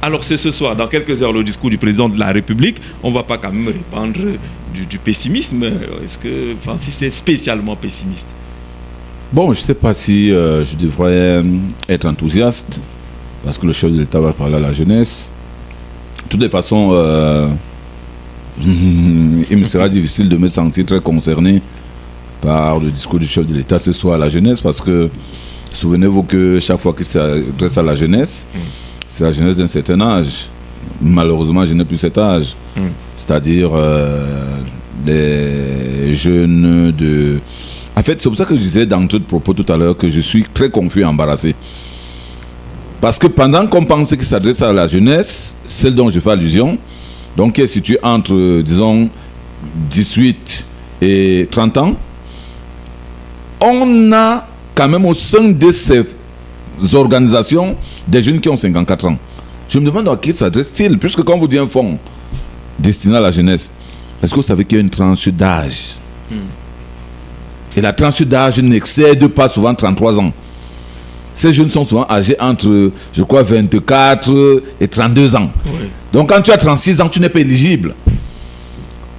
Alors c'est ce soir, dans quelques heures, le discours du président de la République. On ne va pas quand même répandre du pessimisme. Est-ce que Francis est spécialement pessimiste? Bon, je ne sais pas si je devrais être enthousiaste, parce que le chef de l'État va parler à la jeunesse. De toutes les façons, il me sera difficile de me sentir très concerné par le discours du chef de l'État ce soir à la jeunesse, parce que souvenez-vous que chaque fois qu'il s'adresse à la jeunesse, c'est la jeunesse d'un certain âge. Malheureusement, je n'ai plus cet âge. C'est-à-dire des jeunes de... En fait, c'est pour ça que je disais dans tout propos tout à l'heure que je suis très confus et embarrassé. Parce que pendant qu'on pense qu'il s'adresse à la jeunesse, celle dont je fais allusion, donc qui est située entre, disons, 18 et 30 ans, on a quand même au sein de ces organisations des jeunes qui ont 54 ans. Je me demande à qui s'adresse-t-il, puisque quand vous dites un fonds destiné à la jeunesse, est-ce que vous savez qu'il y a une tranche d'âge? Et la tranche d'âge n'excède pas souvent 33 ans. Ces jeunes sont souvent âgés entre, je crois, 24 et 32 ans. Oui. Donc quand tu as 36 ans, tu n'es pas éligible.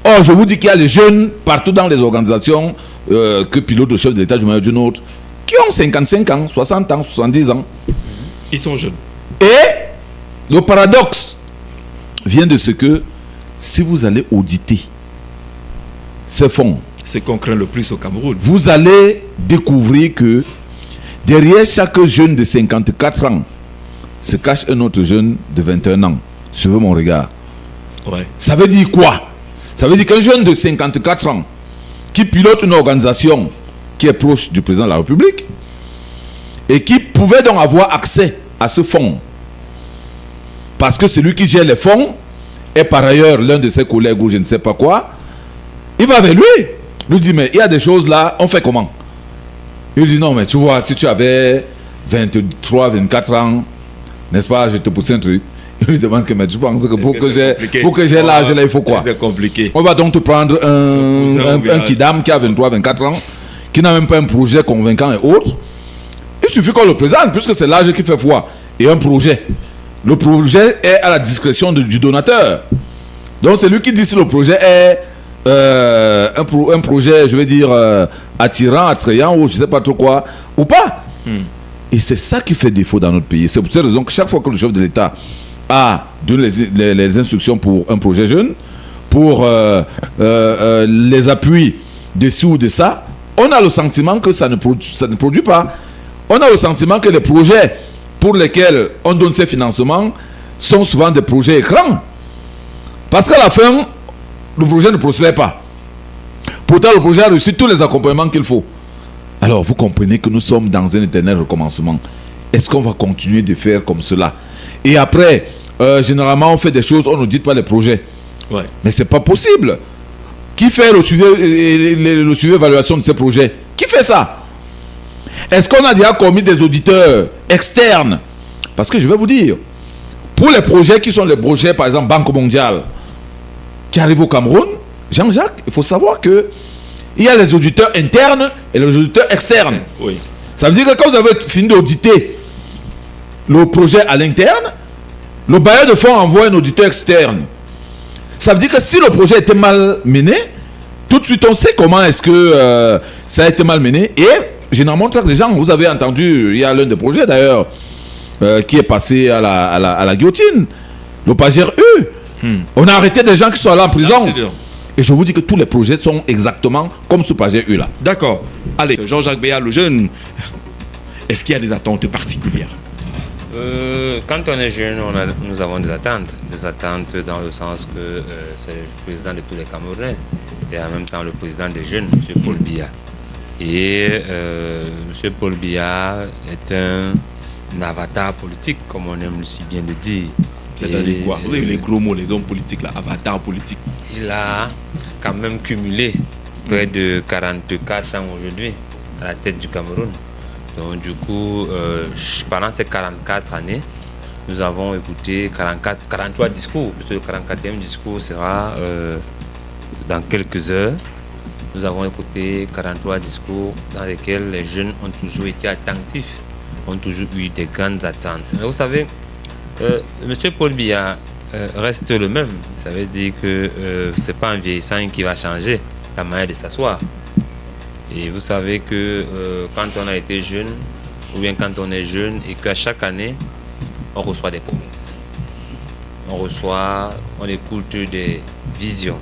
Or, je vous dis qu'il y a les jeunes partout dans les organisations que pilote le chef de l'État du manière ou d'une autre, qui ont 55 ans, 60 ans, 70 ans. Ils sont jeunes. Et le paradoxe vient de ce que si vous allez auditer ces fonds, c'est qu'on craint le plus au Cameroun, vous allez découvrir que derrière chaque jeune de 54 ans se cache un autre jeune de 21 ans. Suivez mon regard. Ouais. Ça veut dire quoi? Ça veut dire qu'un jeune de 54 ans qui pilote une organisation qui est proche du président de la République et qui pouvait donc avoir accès à ce fonds, parce que celui qui gère les fonds est par ailleurs l'un de ses collègues ou je ne sais pas quoi, il va vers lui dit mais il y a des choses là, on fait comment? Il dit non mais tu vois, si tu avais 23, 24 ans, n'est-ce pas, je te pousse un truc. Il lui demande que mais tu penses que pour que j'ai l'âge là, il faut quoi? C'est compliqué. On va donc te prendre un kidam qui a 23, 24 ans, qui n'a même pas un projet convaincant et autres. Il suffit qu'on le présente, puisque c'est l'âge qui fait foi. Et un projet. Le projet est à la discrétion du donateur. Donc c'est lui qui dit si le projet est un projet, je vais dire, attirant, attrayant, ou je ne sais pas trop quoi, ou pas. Et c'est ça qui fait défaut dans notre pays. C'est pour cette raison que chaque fois que le chef de l'État a donné les instructions pour un projet jeune, pour les appuis de ci ou de ça, on a le sentiment que ça ne produit pas. On a le sentiment que les projets pour lesquels on donne ces financements sont souvent des projets écrans. Parce qu'à la fin, le projet ne prospère pas. Pourtant, le projet a reçu tous les accompagnements qu'il faut. Alors, vous comprenez que nous sommes dans un éternel recommencement. Est-ce qu'on va continuer de faire comme cela? Et après, généralement, on fait des choses, on ne dit pas les projets. Ouais. Mais ce n'est pas possible. Qui fait le suivi évaluation de ces projets? Qui fait ça? Est-ce qu'on a déjà commis des auditeurs externes? Parce que je vais vous dire, pour les projets qui sont les projets, par exemple, Banque mondiale, qui arrivent au Cameroun, Jean-Jacques, il faut savoir que il y a les auditeurs internes et les auditeurs externes. Oui. Ça veut dire que quand vous avez fini d'auditer le projet à l'interne, le bailleur de fonds envoie un auditeur externe. Ça veut dire que si le projet était mal mené, tout de suite on sait comment est-ce que ça a été mal mené. Et généralement, les gens, vous avez entendu, il y a l'un des projets d'ailleurs qui est passé à la guillotine, le Pagère U. On a arrêté des gens qui sont allés en prison. Et je vous dis que tous les projets sont exactement comme ce Pagère U là. D'accord. Allez, Jean-Jacques Béat, le jeune, est-ce qu'il y a des attentes particulières? Quand on est jeune, nous avons des attentes dans le sens que c'est le président de tous les Camerounais et en même temps le président des jeunes, M. Paul Biya. Et M. Paul Biya est un avatar politique, comme on aime si bien le dire. C'est-à-dire quoi? Vous avez les gros mots, les hommes politiques, là, avatar politique. Il a quand même cumulé près de 44 ans aujourd'hui à la tête du Cameroun. Donc du coup, pendant ces 44 années, nous avons écouté 43 discours. Le 44e discours sera dans quelques heures. Nous avons écouté 43 discours dans lesquels les jeunes ont toujours été attentifs, ont toujours eu des grandes attentes. Mais vous savez, Monsieur Paul Biya reste le même. Ça veut dire que c'est pas en vieillissant qui va changer la manière de s'asseoir. Et vous savez que quand on a été jeune, ou bien quand on est jeune, et qu'à chaque année, on reçoit des promesses. On écoute des visions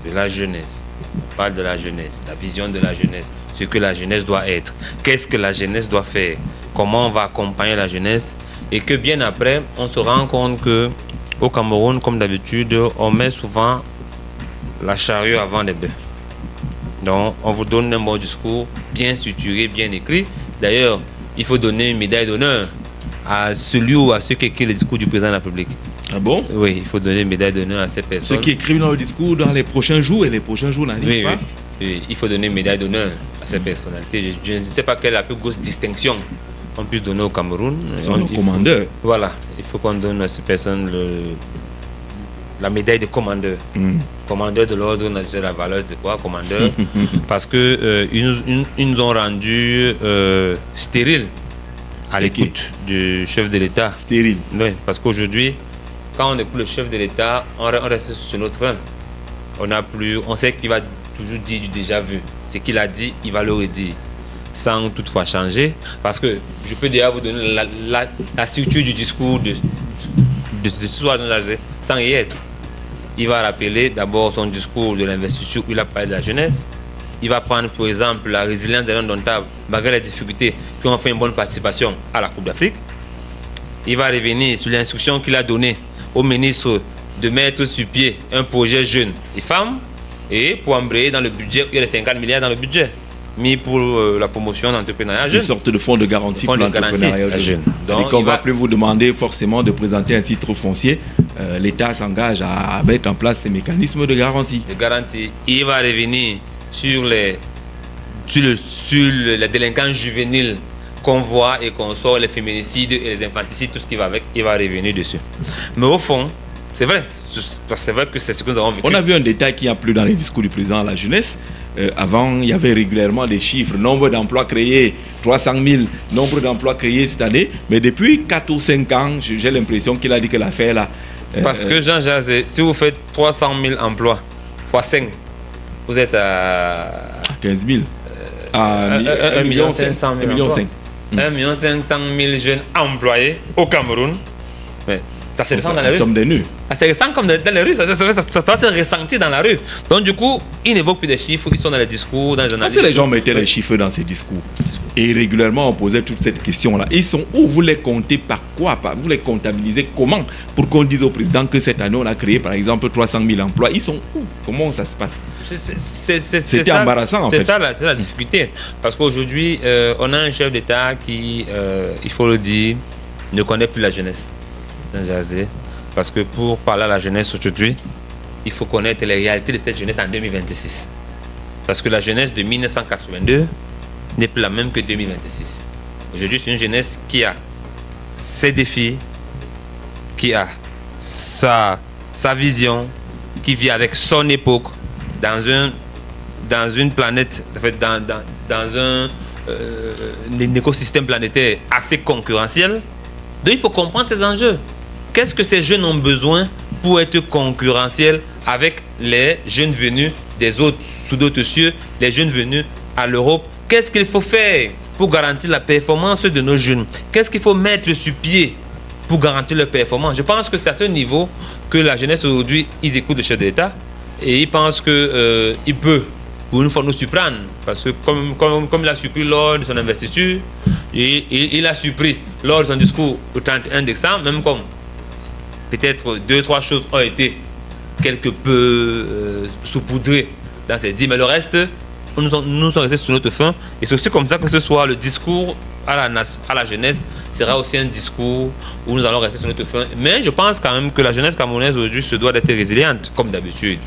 de la jeunesse. On parle de la jeunesse, la vision de la jeunesse, ce que la jeunesse doit être, qu'est-ce que la jeunesse doit faire, comment on va accompagner la jeunesse, et que bien après, on se rend compte que au Cameroun, comme d'habitude, on met souvent la charrue avant les bœufs. Donc, on vous donne un bon discours bien structuré, bien écrit. D'ailleurs, il faut donner une médaille d'honneur à celui ou à ceux qui écrivent le discours du président de la République. Ah bon? Oui, il faut donner une médaille d'honneur à ces personnes. Ceux qui écrivent dans le discours dans les prochains jours et les prochains jours n'arrivent pas. Oui, il faut donner une médaille d'honneur à ces personnalités. Je ne sais pas quelle est la plus grosse distinction qu'on puisse donner au Cameroun. Ils sont nos commandeurs. Voilà, il faut qu'on donne à ces personnes la médaille de commandeur. Commandeur de l'ordre national de la valeur, c'est quoi, commandeur? Parce que ils nous ont rendu stériles à l'écoute du chef de l'État. Stérile. Oui, parce qu'aujourd'hui, quand on écoute le chef de l'État, on reste sur notre fin. On sait qu'il va toujours dire du déjà vu. Ce qu'il a dit, il va le redire, sans toutefois changer. Parce que je peux déjà vous donner la structure du discours de ce soir sans y être. Il va rappeler d'abord son discours de l'investiture où il a parlé de la jeunesse. Il va prendre par exemple la résilience des indomptables malgré les difficultés qui ont fait une bonne participation à la Coupe d'Afrique. Il va revenir sur l'instruction qu'il a donnée au ministre de mettre sur pied un projet jeunes et femmes et pour embrayer dans le budget, il y a les 50 milliards dans le budget mis pour la promotion d'entrepreneuriat jeune. Une sorte de fonds de garantie pour l'entrepreneuriat jeune. Donc, et qu'on ne va plus vous demander forcément de présenter un titre foncier. L'État s'engage à mettre en place ces mécanismes de garantie. Il va revenir sur la délinquance juvénile qu'on voit et qu'on sort, les féminicides et les infanticides, tout ce qui va avec, il va revenir dessus. Mais au fond, c'est vrai que c'est ce que nous avons vécu. On a vu un détail qui a plu dans les discours du président à la jeunesse. Avant, il y avait régulièrement des chiffres, nombre d'emplois créés, 300 000, nombre d'emplois créés cette année. Mais depuis 4 ou 5 ans, j'ai l'impression qu'il a dit que l'affaire là... Parce que Jean Jazé, si vous faites 300 000 emplois x 5, vous êtes à 15 000. À 1 500 000 emplois. 1 500 000 jeunes employés au Cameroun. Mais ça se ressent dans la rue. Comme des nus. Ça se ressent comme dans les rues. Ça doit se ressentir dans la rue. Donc du coup, ils n'évoquent plus des chiffres, ils sont dans les discours, dans les analyses. Si les gens mettaient les chiffres dans ces discours et régulièrement on posait toute cette question-là, ils sont où? Vous les comptez par quoi? Vous les comptabilisez comment? Pour qu'on dise au président que cette année on a créé par exemple 300 000 emplois. Ils sont où? Comment ça se passe? C'était embarrassant en fait. C'est la difficulté. Parce qu'aujourd'hui, on a un chef d'État qui, il faut le dire, ne connaît plus la jeunesse. Parce que pour parler à la jeunesse aujourd'hui, il faut connaître les réalités de cette jeunesse en 2026. Parce que la jeunesse de 1982 n'est plus la même que 2026. Aujourd'hui, c'est une jeunesse qui a ses défis, qui a sa vision, qui vit avec son époque dans une planète, en fait, dans un écosystème planétaire assez concurrentiel. Donc il faut comprendre ces enjeux. Qu'est-ce que ces jeunes ont besoin pour être concurrentiels avec les jeunes venus des autres, sous d'autres cieux, les jeunes venus à l'Europe? Qu'est-ce qu'il faut faire pour garantir la performance de nos jeunes? Qu'est-ce qu'il faut mettre sur pied pour garantir leur performance? Je pense que c'est à ce niveau que la jeunesse aujourd'hui, ils écoutent le chef de l'État et ils pensent qu'il peut, pour une fois, nous surprendre. Parce que comme il a surpris lors de son investiture, il a surpris lors de son discours au 31 décembre, même comme peut-être 2-3 choses ont été quelque peu saupoudrées dans ces dits, mais le reste, nous sommes restés sur notre fin. Et c'est aussi comme ça que ce soir, le discours à la jeunesse sera aussi un discours où nous allons rester sur notre fin. Mais je pense quand même que la jeunesse camerounaise aujourd'hui se doit d'être résiliente, comme d'habitude,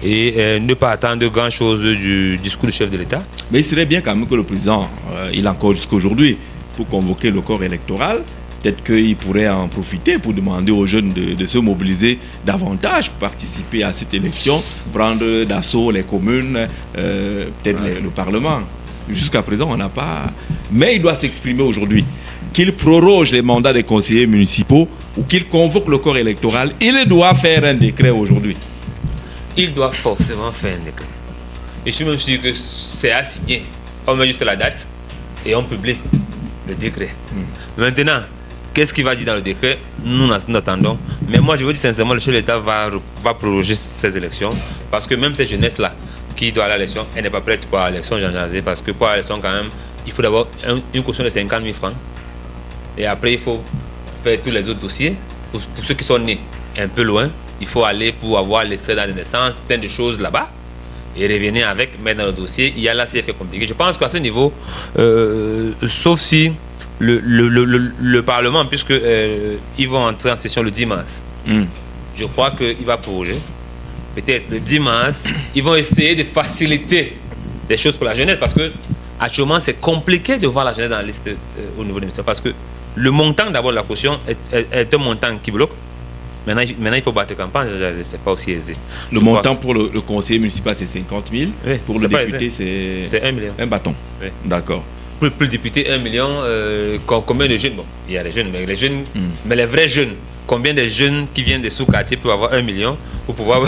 et ne pas attendre grand-chose du discours du chef de l'État. Mais il serait bien quand même que le président, il a encore jusqu'aujourd'hui, pour convoquer le corps électoral. Peut-être qu'il pourrait en profiter pour demander aux jeunes de se mobiliser davantage pour participer à cette élection, prendre d'assaut les communes, peut-être le Parlement. Jusqu'à présent, on n'a pas... Mais il doit s'exprimer aujourd'hui. Qu'il proroge les mandats des conseillers municipaux ou qu'il convoque le corps électoral, il doit faire un décret aujourd'hui. Il doit forcément faire un décret. Et je suis même sûr que c'est à signer. On met juste la date et on publie le décret. Maintenant, qu'est-ce qu'il va dire dans le décret? Nous attendons. Mais moi, je vous dis sincèrement, le chef de l'État va proroger ces élections. Parce que même cette jeunesse-là, qui doit aller à l'élection, elle n'est pas prête pour l'élection, Jean Jazé. Parce que pour l'élection, quand même, il faut d'abord une caution de 50 000 francs. Et après, il faut faire tous les autres dossiers. Pour ceux qui sont nés un peu loin, il faut aller pour avoir l'extrait de naissance, plein de choses là-bas. Et revenir avec, mettre dans le dossier. Il y a là, c'est compliqué. Je pense qu'à ce niveau, sauf si le Parlement, puisque ils vont entrer en session le 10 mars, je crois qu'il va proroger. Peut-être le 10 mars, ils vont essayer de faciliter les choses pour la jeunesse, parce que actuellement, c'est compliqué de voir la jeunesse dans la liste au niveau des ministères, parce que le montant d'abord de la caution est un montant qui bloque. Maintenant, il faut battre campagne, c'est pas aussi aisé. Le montant pour le conseiller municipal, c'est 50 000. Oui, pour le député, c'est 1 million. Un bâton. Oui. D'accord. Pour le député, 1 million, combien de jeunes? Bon, il y a les jeunes, mais les vrais jeunes, combien de jeunes qui viennent des sous-quartiers peuvent avoir 1 million pour pouvoir...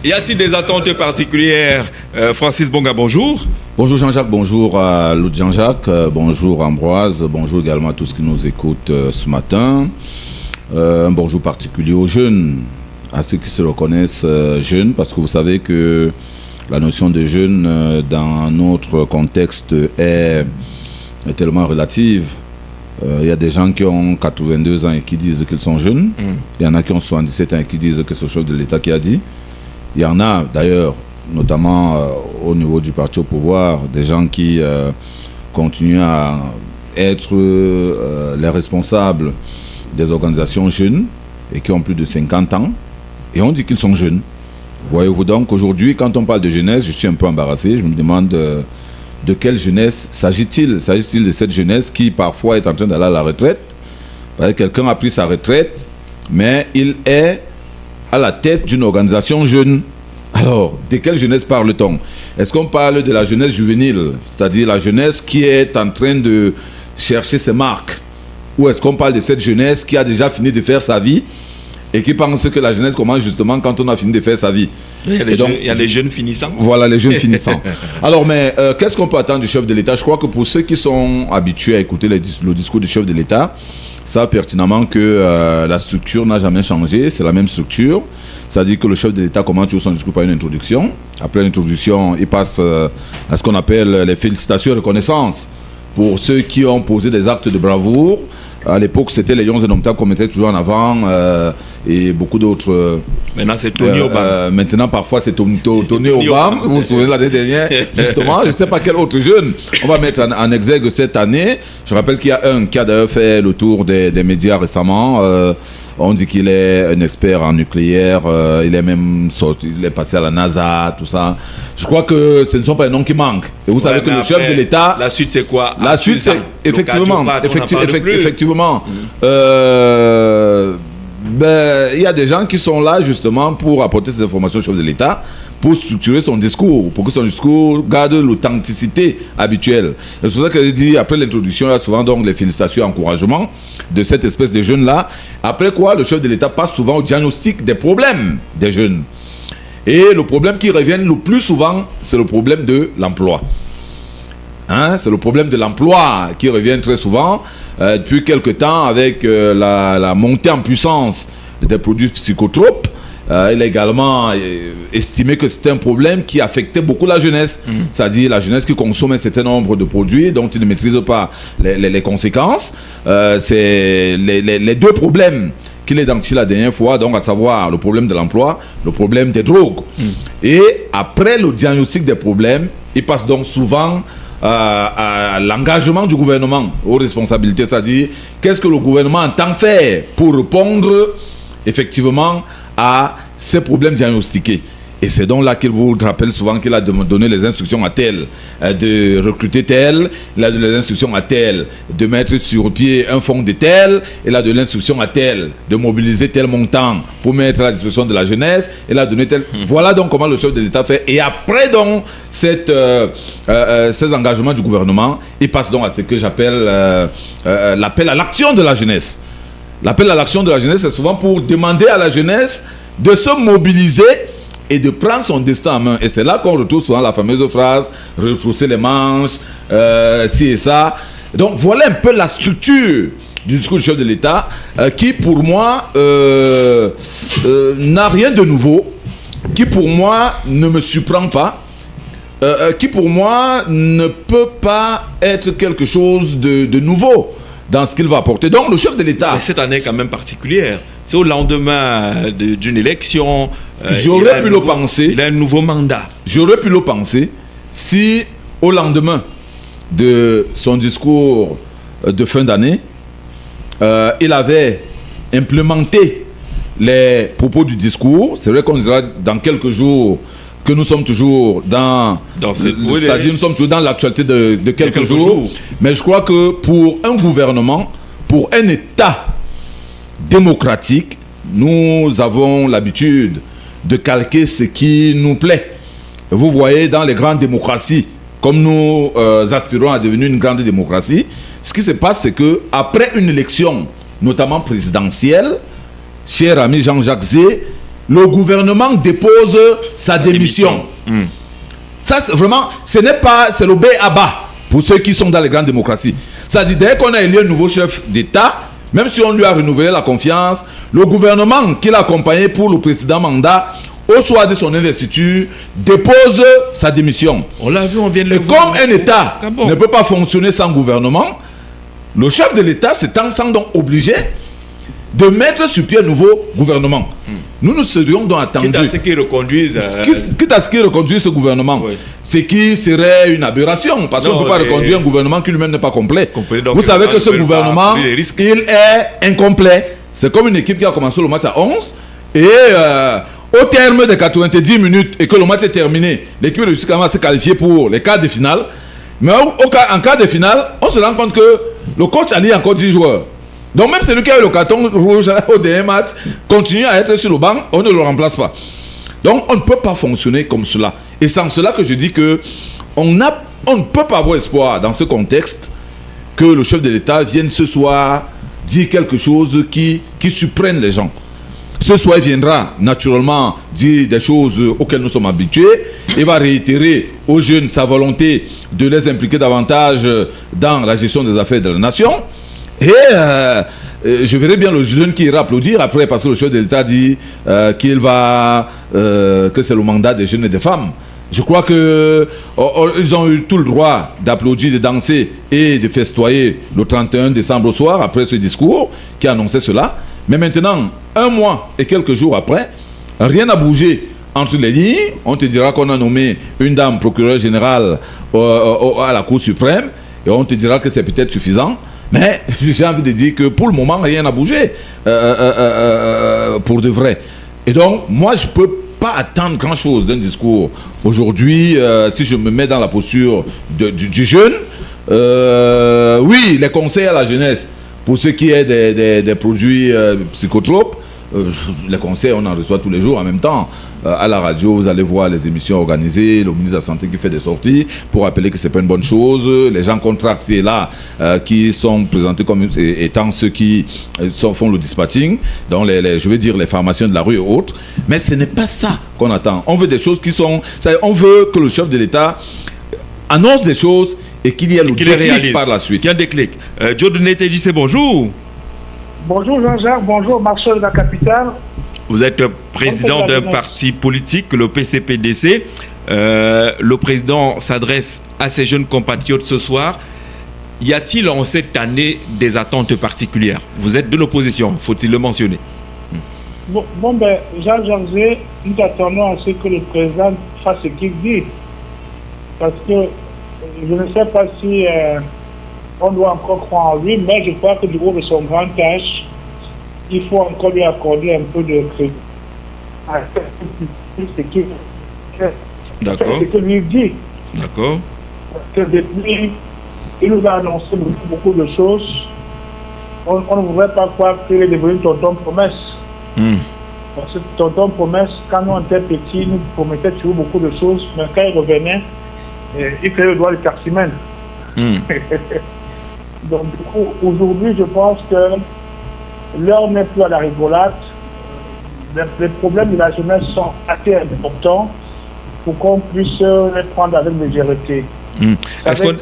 Y a-t-il des attentes particulières? Francis Bonga, bonjour. Bonjour Jean-Jacques, bonjour à l'autre Jean-Jacques, bonjour Ambroise, bonjour également à tous ceux qui nous écoutent ce matin. Un bonjour particulier aux jeunes, à ceux qui se reconnaissent jeunes, parce que vous savez que la notion de jeune dans notre contexte est tellement relative. Il y a des gens qui ont 82 ans et qui disent qu'ils sont jeunes. Il y en a qui ont 77 ans et qui disent que c'est le chef de l'État qui a dit. Il y en a d'ailleurs, notamment au niveau du parti au pouvoir, des gens qui continuent à être les responsables des organisations jeunes et qui ont plus de 50 ans. Et on dit qu'ils sont jeunes. Voyez-vous donc, aujourd'hui, quand on parle de jeunesse, je suis un peu embarrassé. Je me demande de quelle jeunesse s'agit-il? S'agit-il de cette jeunesse qui parfois est en train d'aller à la retraite? Quelqu'un a pris sa retraite, mais il est à la tête d'une organisation jeune. Alors, de quelle jeunesse parle-t-on? Est-ce qu'on parle de la jeunesse juvénile, c'est-à-dire la jeunesse qui est en train de chercher ses marques? Ou est-ce qu'on parle de cette jeunesse qui a déjà fini de faire sa vie et qui pense que la jeunesse commence justement quand on a fini de faire sa vie? Il y a les jeunes finissants. Voilà, les jeunes finissants. Alors, mais qu'est-ce qu'on peut attendre du chef de l'État? Je crois que pour ceux qui sont habitués à écouter le discours du chef de l'État, savent pertinemment que la structure n'a jamais changé, c'est la même structure. C'est-à-dire que le chef de l'État commence toujours son discours par une introduction. Après l'introduction, il passe à ce qu'on appelle les félicitations et reconnaissances pour ceux qui ont posé des actes de bravoure. À l'époque, c'était les Lions indomptables qu'on mettait toujours en avant et beaucoup d'autres. Maintenant, c'est Tony Obama. Maintenant, parfois, c'est Tony Obama. Vous vous souvenez l'année dernière, justement. Je ne sais pas quel autre jeune on va mettre en exergue cette année. Je rappelle qu'il y a un qui a d'ailleurs fait le tour des médias récemment. On dit qu'il est un expert en nucléaire. Il est même sorti, il est passé à la NASA, tout ça. Je crois que ce ne sont pas les noms qui manquent. Et vous savez que le chef de l'État... La suite, c'est quoi? La suite, c'est... Effectivement. Il y a des gens qui sont là, justement, pour apporter ces informations au chef de l'État, pour structurer son discours, pour que son discours garde l'authenticité habituelle. C'est pour ça que je dis, après l'introduction, il y a souvent donc les félicitations et encouragements de cette espèce de jeunes-là. Après quoi, le chef de l'État passe souvent au diagnostic des problèmes des jeunes. Et le problème qui revient le plus souvent, c'est le problème de l'emploi. C'est le problème de l'emploi qui revient très souvent depuis quelque temps avec la montée en puissance des produits psychotropes. Il a également estimé que c'était un problème qui affectait beaucoup la jeunesse, c'est-à-dire la jeunesse qui consomme un certain nombre de produits dont il ne maîtrise pas les conséquences. C'est les deux problèmes qu'il identifie la dernière fois, donc à savoir le problème de l'emploi, le problème des drogues. Et après le diagnostic des problèmes, il passe donc souvent à l'engagement du gouvernement aux responsabilités, c'est-à-dire qu'est-ce que le gouvernement entend faire pour répondre effectivement à ces problèmes diagnostiqués. Et c'est donc là qu'il vous rappelle souvent qu'il a donné les instructions à tel de recruter tel, il a donné les instructions à tel de mettre sur pied un fonds de tel, il a donné l'instruction à tel de mobiliser tel montant pour mettre à la disposition de la jeunesse, il a donné tel... Voilà donc comment le chef de l'État fait. Et après donc ces engagements du gouvernement, il passe donc à ce que j'appelle l'appel à l'action de la jeunesse. L'appel à l'action de la jeunesse, c'est souvent pour demander à la jeunesse de se mobiliser et de prendre son destin en main. Et c'est là qu'on retrouve souvent la fameuse phrase « retrousser les manches, ci et ça ». Donc voilà un peu la structure du discours du chef de l'État qui pour moi n'a rien de nouveau, qui pour moi ne me surprend pas, qui pour moi ne peut pas être quelque chose de nouveau dans ce qu'il va apporter. Donc le chef de l'État... Mais cette année est quand même particulière. C'est au lendemain d'une élection. J'aurais pu le penser. Il a un nouveau mandat. J'aurais pu le penser si, au lendemain de son discours de fin d'année, il avait implémenté les propos du discours. C'est vrai qu'on dira dans quelques jours que nous sommes toujours c'est-à-dire nous sommes toujours dans l'actualité de quelques jours. Mais je crois que pour un gouvernement, pour un État démocratique, nous avons l'habitude de calquer ce qui nous plaît. Vous voyez, dans les grandes démocraties, comme nous aspirons à devenir une grande démocratie, ce qui se passe, c'est que après une élection, notamment présidentielle, cher ami Jean-Jacques Zé, le gouvernement dépose sa démission. Ça, c'est vraiment, c'est le B à bas pour ceux qui sont dans les grandes démocraties. Ça dit, dès qu'on a élu un nouveau chef d'État, même si on lui a renouvelé la confiance, le gouvernement qui l'a accompagné pour le précédent mandat, au soir de son investiture, dépose sa démission. On l'a vu, on vient de le voir. Et comme un État ne peut pas fonctionner sans gouvernement, le chef de l'État s'est donc obligé de mettre sur pied un nouveau gouvernement. Nous serions donc attendus. Quitte à ce qu'ils reconduisent. Quitte à ce qu'ils reconduisent ce gouvernement. Oui. Ce qui serait une aberration. Parce qu'on ne peut pas reconduire un gouvernement qui lui-même n'est pas complet. Vous savez que ce gouvernement, il est incomplet. C'est comme une équipe qui a commencé le match à 11. Et au terme de 90 minutes et que le match est terminé, l'équipe de Jusqu'à s'est qualifiée pour les quarts de finale. Mais en quart de finale, on se rend compte que le coach a lié encore 10 joueurs. Donc même celui qui a eu le carton rouge au dernier match continue à être sur le banc, on ne le remplace pas. Donc on ne peut pas fonctionner comme cela. Et c'est en cela que je dis que on ne peut pas avoir espoir dans ce contexte que le chef de l'État vienne ce soir dire quelque chose qui surprenne les gens. Ce soir, il viendra naturellement dire des choses auxquelles nous sommes habitués. Il va réitérer aux jeunes sa volonté de les impliquer davantage dans la gestion des affaires de la nation. Et je verrai bien le jeune qui ira applaudir après, parce que le chef de l'État dit que c'est le mandat des jeunes et des femmes. Je crois qu'ils ont eu tout le droit d'applaudir, de danser et de festoyer le 31 décembre au soir, après ce discours qui annonçait cela. Mais maintenant, un mois et quelques jours après, rien n'a bougé entre les lignes. On te dira qu'on a nommé une dame procureure générale à la Cour suprême, et on te dira que c'est peut-être suffisant. Mais j'ai envie de dire que pour le moment, rien n'a bougé pour de vrai. Et donc, moi, je ne peux pas attendre grand-chose d'un discours. Aujourd'hui, si je me mets dans la posture du jeune, oui, les conseils à la jeunesse, pour ce qui est des produits psychotropes, les conseils, on en reçoit tous les jours. En même temps, à la radio, vous allez voir les émissions organisées, le ministre de la Santé qui fait des sorties pour rappeler que ce n'est pas une bonne chose. Les gens contractés là, qui sont présentés comme étant ceux qui font le dispatching, donc je veux dire les pharmaciens de la rue et autres. Mais ce n'est pas ça qu'on attend. On veut des choses qui sont... On veut que le chef de l'État annonce des choses et qu'il y ait le déclic par la suite. Qu'il y ait un déclic. Joe Donete dit c'est bonjour. Bonjour Jean-Jacques, bonjour Marcel de la capitale. Vous êtes président d'un parti politique, le PCPDC. Le président s'adresse à ses jeunes compatriotes ce soir. Y a-t-il en cette année des attentes particulières? Vous êtes de l'opposition, faut-il le mentionner? Jean-Jacques, nous attendons à ce que le président fasse ce qu'il dit. Parce que je ne sais pas si on doit encore croire en lui, mais je crois que du haut de son grand âge, il faut encore lui accorder un peu de crédit. Ce qu'il D'accord. C'est ce que lui dit. D'accord. Parce que depuis, il nous a annoncé beaucoup de choses. On ne voudrait pas croire qu'il est devenu tonton promesse. Parce que tonton promesse, quand nous étions petits, nous promettait toujours beaucoup de choses, mais quand il revenait, il faisait le doigt de Carcimène. Donc du coup, aujourd'hui, je pense que l'heure n'est plus à la rigolade. Les problèmes de la jeunesse sont assez importants pour qu'on puisse les prendre avec légèreté. Est-ce qu'on...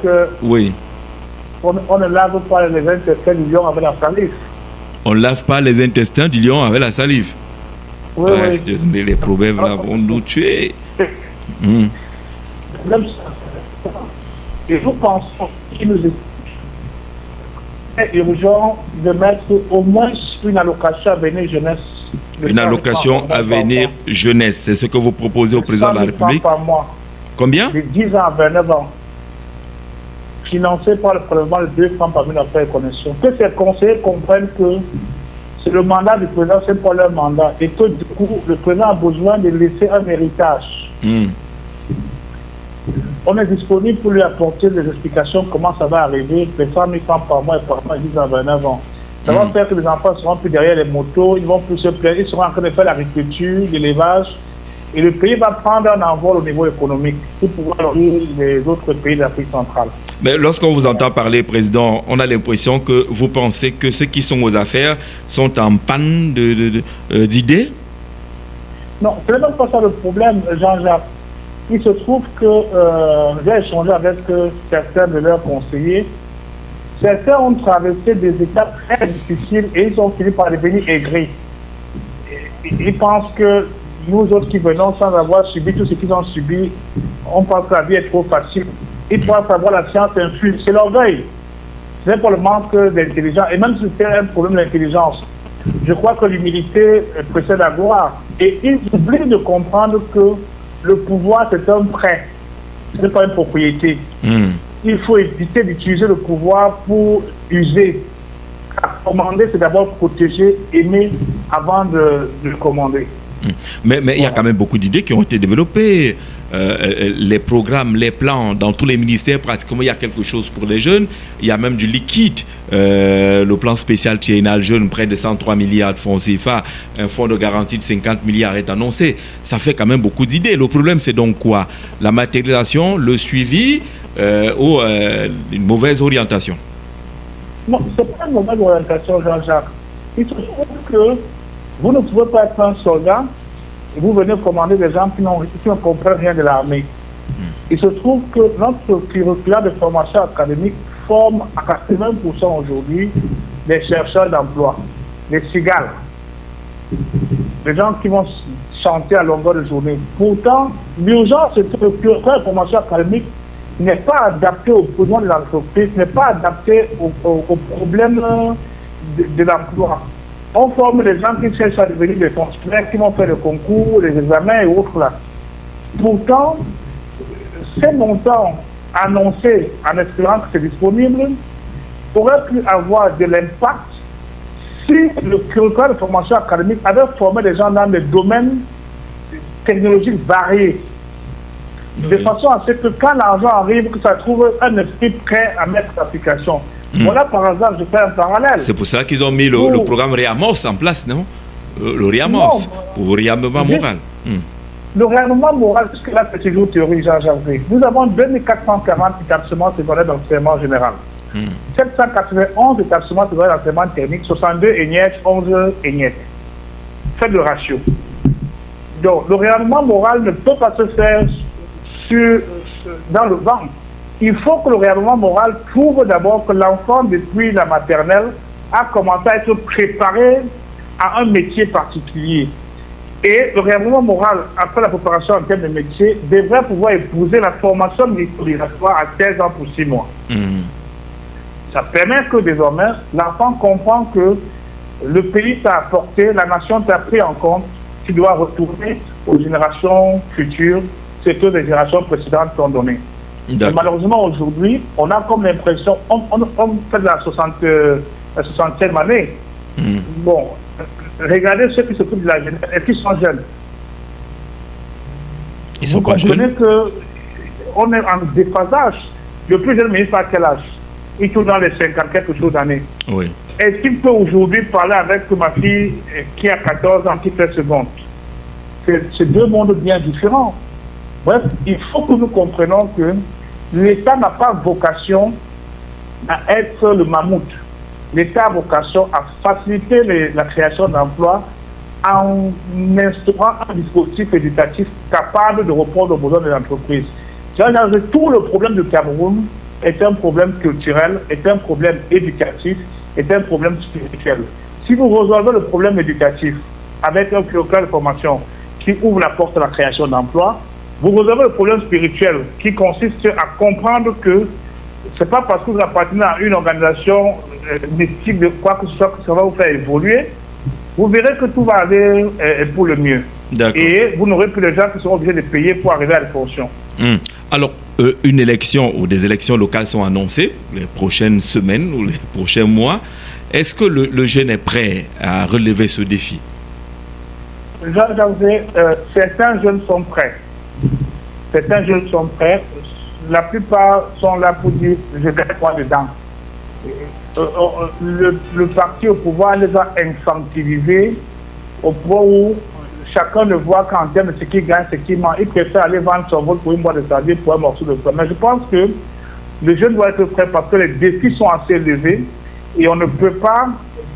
Oui. On ne lave pas les intestins du lion avec la salive. On ne lave pas les intestins du lion avec la salive. Oui, oui. Les problèmes là vont nous tuer. Et nous pensons qu'il nous est urgent de mettre au moins une allocation à venir jeunesse. Une allocation à venir jeunesse, c'est ce que vous proposez au président de la République. Par mois. Combien? De 10 ans à 29 ans. Financé par le prélèvement de 2 francs par minute après connexion. Que ces conseillers comprennent que c'est le mandat du président, c'est pas leur mandat. Et que du coup, le président a besoin de laisser un héritage. On est disponible pour lui apporter des explications comment ça va arriver. Les 100 000 francs par mois et par mois, 10 ans à 29 ans. Ça va faire que les enfants seront plus derrière les motos, ils vont plus se plaindre, ils seront en train de faire l'agriculture, l'élevage. Et le pays va prendre un envol au niveau économique pour pouvoir nourrir les autres pays d'Afrique centrale. Mais lorsqu'on vous entend parler, Président, on a l'impression que vous pensez que ceux qui sont aux affaires sont en panne d'idées? Non, ce n'est même pas ça le problème, Jean-Jacques. Il se trouve que j'ai échangé avec certains de leurs conseillers. Certains ont traversé des étapes très difficiles et ils ont fini par devenir aigris. Ils pensent que nous autres qui venons sans avoir subi tout ce qu'ils ont subi, on pense que la vie est trop facile. Ils doivent savoir la science infuse. C'est l'orgueil. C'est pour le manque d'intelligence. Et même si c'est un problème d'intelligence, je crois que l'humilité précède la gloire. Et ils oublient de comprendre que le pouvoir, c'est un prêt. Ce n'est pas une propriété. Il faut éviter d'utiliser le pouvoir pour user. Commander, c'est d'abord protéger, aimer avant de commander. Mais il y a quand même beaucoup d'idées qui ont été développées. Les programmes, les plans, dans tous les ministères, pratiquement, il y a quelque chose pour les jeunes. Il y a même du liquide. Le plan spécial triennal jeune, près de 103 milliards de francs CFA, un fonds de garantie de 50 milliards est annoncé. Ça fait quand même beaucoup d'idées. Le problème, c'est donc quoi? La matérialisation, le suivi ou une mauvaise orientation? Non, ce n'est pas une mauvaise orientation, Jean-Jacques. Il se trouve que vous ne pouvez pas être un soldat et vous venez commander des gens qui ne comprennent rien de l'armée. Il se trouve que notre curriculum de formation académique forme à 80% aujourd'hui des chercheurs d'emploi, des cigales, des gens qui vont chanter à longueur de journée. Pourtant, l'urgence, c'est que le curriculum de formation académique n'est pas adapté aux besoins de l'entreprise, n'est pas adapté aux problèmes de l'emploi. On forme des gens qui cherchent à devenir des fonctionnaires, qui vont faire le concours, les examens et autres là. Pourtant, ces montants annoncés en espérant que c'est disponible auraient pu avoir de l'impact si le curriculum de formation académique avait formé des gens dans des domaines technologiques variés. De façon à ce que quand l'argent arrive, que ça trouve un esprit prêt à mettre en application. Voilà, par exemple, je fais un parallèle. C'est pour ça qu'ils ont mis le programme Réamorce en place, non? Le Réamorce, pour le réarmement moral. Le réarmement moral, puisque là, c'est toujours théorie, Jean-Jacques. Nous avons 2440 établissements secondaires d'enseignement général. 791 établissements secondaires d'enseignement technique, 62 ENIET, 11 ENIET. Faites le ratio. Donc, le réarmement moral ne peut pas se faire dans le vent. Il faut que le réarmement moral prouve d'abord que l'enfant, depuis la maternelle, a commencé à être préparé à un métier particulier. Et le réarmement moral, après la préparation en termes de métier, devrait pouvoir épouser la formation obligatoire à 16 ans pour 6 mois. Ça permet que désormais, l'enfant comprend que le pays t'a apporté, la nation t'a pris en compte, tu dois retourner aux générations futures, ce que les générations précédentes t'ont donné. Malheureusement, aujourd'hui, on a comme l'impression, on fait de la 60e année. Bon, regardez ceux qui s'occupent de la jeunesse, et qui sont jeunes. Ils sont Vous pas comprenez jeunes. qu'on est en déphasage. Le plus jeune ministre à quel âge? Il tourne dans les 50 quelque chose d'années. Oui. Est-ce qu'il peut aujourd'hui parler avec ma fille qui a 14 ans, qui fait seconde? C'est deux mondes bien différents. Bref, il faut que nous comprenions que l'État n'a pas vocation à être le mammouth. L'État a vocation à faciliter la création d'emplois en instaurant un dispositif éducatif capable de répondre aux besoins de l'entreprise. Tout le problème du Cameroun est un problème culturel, est un problème éducatif, est un problème spirituel. Si vous résolvez le problème éducatif avec un curriculum de formation qui ouvre la porte à la création d'emplois, vous résolvez le problème spirituel qui consiste à comprendre que ce n'est pas parce que vous appartenez à une organisation mystique de quoi que ce soit que ça va vous faire évoluer. Vous verrez que tout va aller pour le mieux. Et vous n'aurez plus de gens qui seront obligés de payer pour arriver à la fonction. Alors, une élection ou des élections locales sont annoncées les prochaines semaines ou les prochains mois. Est-ce que le jeune est prêt à relever ce défi? Certains jeunes sont prêts. Certains jeunes sont prêts. La plupart sont là pour dire je vais pas dedans. Le parti au pouvoir les a infantilisés au point où chacun ne voit qu'en termes de ce qui gagne, ce qui manque. Il préfère aller vendre son vol pour une boîte de sardines, pour un morceau de pain. Mais je pense que le jeune doit être prêt parce que les défis sont assez élevés et on ne peut pas,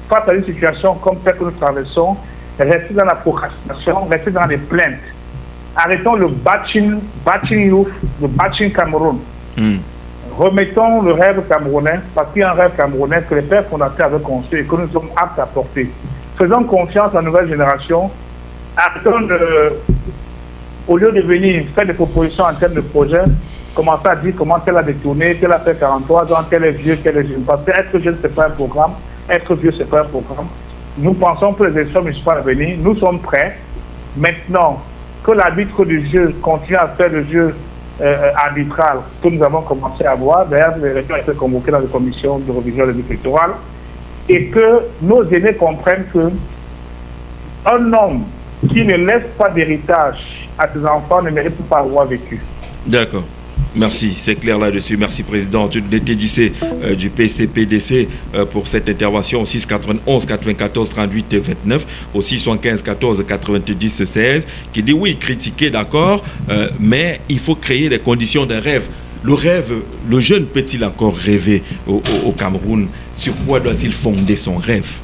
face à une situation comme celle que nous traversons, rester dans la procrastination, rester dans les plaintes. Arrêtons le batching youth, le batching Cameroun. Remettons le rêve camerounais, parce qu'il y a un rêve camerounais que les pères fondateurs avaient construit et que nous sommes aptes à porter. Faisons confiance à la nouvelle génération. Arrêtons au lieu de venir faire des propositions en termes de projet, commencer à dire comment tel a détourné, tel a fait 43 ans, tel est vieux, tel est jeune. Parce que être jeune, ce n'est pas un programme. Être vieux, ce n'est pas un programme. Nous pensons que les élections municipales à venir, nous sommes prêts. Maintenant, que l'arbitre du jeu continue à faire le jeu arbitral que nous avons commencé à voir. D'ailleurs, les élections ont été convoquées dans les commissions de révision électorale. Et que nos aînés comprennent que un homme qui ne laisse pas d'héritage à ses enfants ne mérite pas avoir vécu. D'accord. Merci, c'est clair là-dessus. Merci, Président du TDC du PCPDC pour cette intervention au 6 91 94 38 29, au 675 14 90 16, qui dit oui, critiquer, d'accord, mais il faut créer les conditions d'un rêve. Le rêve, le jeune peut-il encore rêver au Cameroun? Sur quoi doit-il fonder son rêve?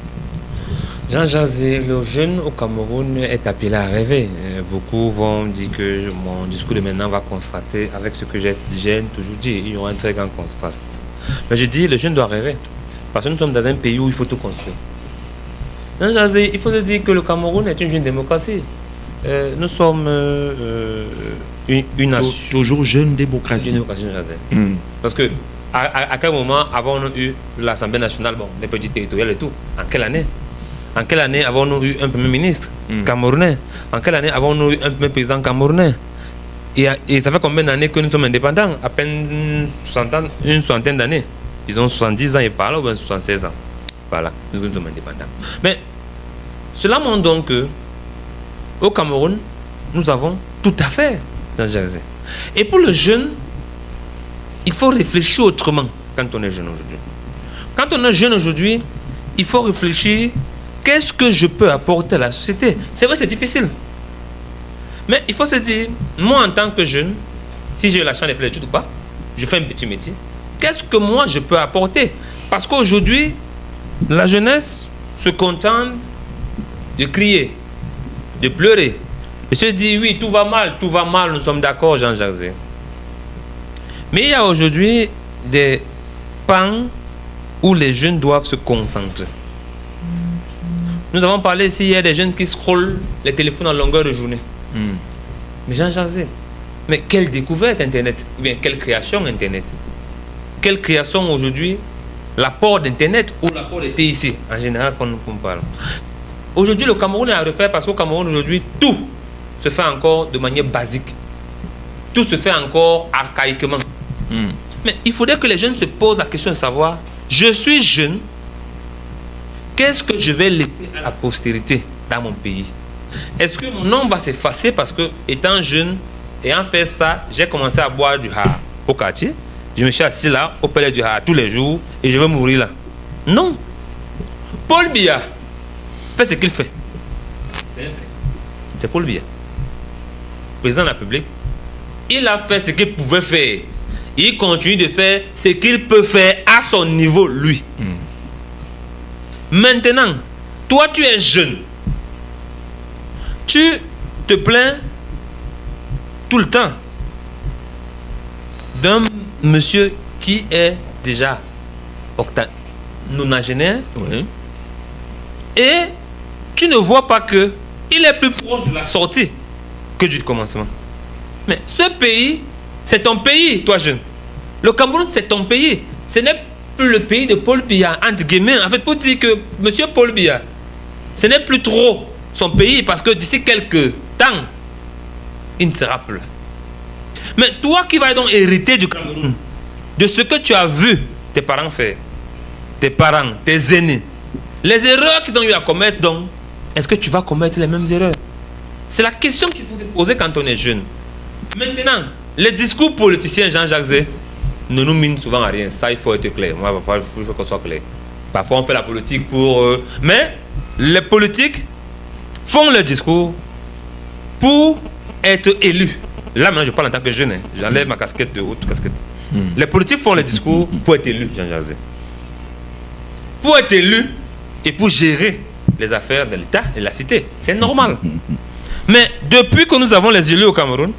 Jean Jazé, le jeune au Cameroun est appelé à rêver. Beaucoup vont dire que mon discours de maintenant va constater avec ce que j'ai toujours dit. Il y aura un très grand contraste. Mais je dis, le jeune doit rêver. Parce que nous sommes dans un pays où il faut tout construire. Jean Jazé, il faut se dire que le Cameroun est une jeune démocratie. Nous sommes une nation. Toujours jeune démocratie. Une démocratie, Jean Jazé. Parce que à quel moment avons-nous eu l'Assemblée nationale, bon, les petits territoriales et tout? En quelle année? En quelle année avons-nous eu un Premier ministre camerounais? En quelle année avons-nous eu un Premier président camerounais? Et ça fait combien d'années que nous sommes indépendants? À peine une soixantaine d'années. Ils ont 70 ans et par là, ou bien 76 ans. Voilà, nous sommes indépendants. Mais cela montre donc que au Cameroun, nous avons tout à fait dans Jazé. Et pour le jeune, il faut réfléchir autrement quand on est jeune aujourd'hui. Quand on est jeune aujourd'hui, il faut réfléchir. Qu'est-ce que je peux apporter à la société? C'est vrai, c'est difficile. Mais il faut se dire, moi en tant que jeune, si j'ai la chance de faire l'étude ou pas, je fais un petit métier. Qu'est-ce que moi je peux apporter? Parce qu'aujourd'hui, la jeunesse se contente de crier, de pleurer. Et se dit, oui, tout va mal, nous sommes d'accord, Jean Jazé. Mais il y a aujourd'hui des pans où les jeunes doivent se concentrer. Nous avons parlé ici, il y a des jeunes qui scrollent les téléphones en longueur de journée. Mais Jean Jazé, mais quelle découverte Internet? Ou bien quelle création Internet? Quelle création aujourd'hui? L'apport d'Internet ou l'apport de TIC en général quand nous parlons. Aujourd'hui, le Cameroun est à refaire parce qu'au Cameroun, aujourd'hui, tout se fait encore de manière basique. Tout se fait encore archaïquement. Mais il faudrait que les jeunes se posent la question de savoir, je suis jeune, qu'est-ce que je vais laisser à la postérité dans mon pays? Est-ce que mon nom va s'effacer parce que, étant jeune, Ayant fait ça, j'ai commencé à boire du Ha au quartier. Je me suis assis là, au palais du Ha tous les jours, et je vais mourir là. Non. Paul Biya fait ce qu'il fait. C'est Paul Biya. Président de la République, il a fait ce qu'il pouvait faire. Il continue de faire ce qu'il peut faire à son niveau, lui. Maintenant, toi, tu es jeune. Tu te plains tout le temps d'un monsieur qui est déjà nonagénaire. Oui. Et tu ne vois pas que il est plus proche de la sortie que du commencement. Mais ce pays, c'est ton pays, toi jeune. Le Cameroun, c'est ton pays. Ce n'est plus le pays de Paul Biya, entre guillemets. En fait, pour dire que M. Paul Biya, ce n'est plus trop son pays, parce que d'ici quelques temps, il ne sera plus là. Mais toi qui vas donc hériter du Cameroun, de ce que tu as vu tes parents faire, tes parents, tes aînés, les erreurs qu'ils ont eu à commettre, donc, est-ce que tu vas commettre les mêmes erreurs? C'est la question qu'il faut se poser quand on est jeune. Maintenant, les discours politiciens, Jean-Jacques Zé, ne nous minent souvent à rien. Ça, il faut être clair. Moi, il faut qu'on soit clair. Parfois, on fait la politique pour... mais les politiques font le discours pour être élus. Là, maintenant, je parle en tant que jeune. Hein. J'enlève ma casquette de haute casquette. Les politiques font le discours pour être élus, Jean-Jacques Zé. Pour être élus et pour gérer les affaires de l'État et de la cité. C'est normal. Mais depuis que nous avons les élus au Cameroun,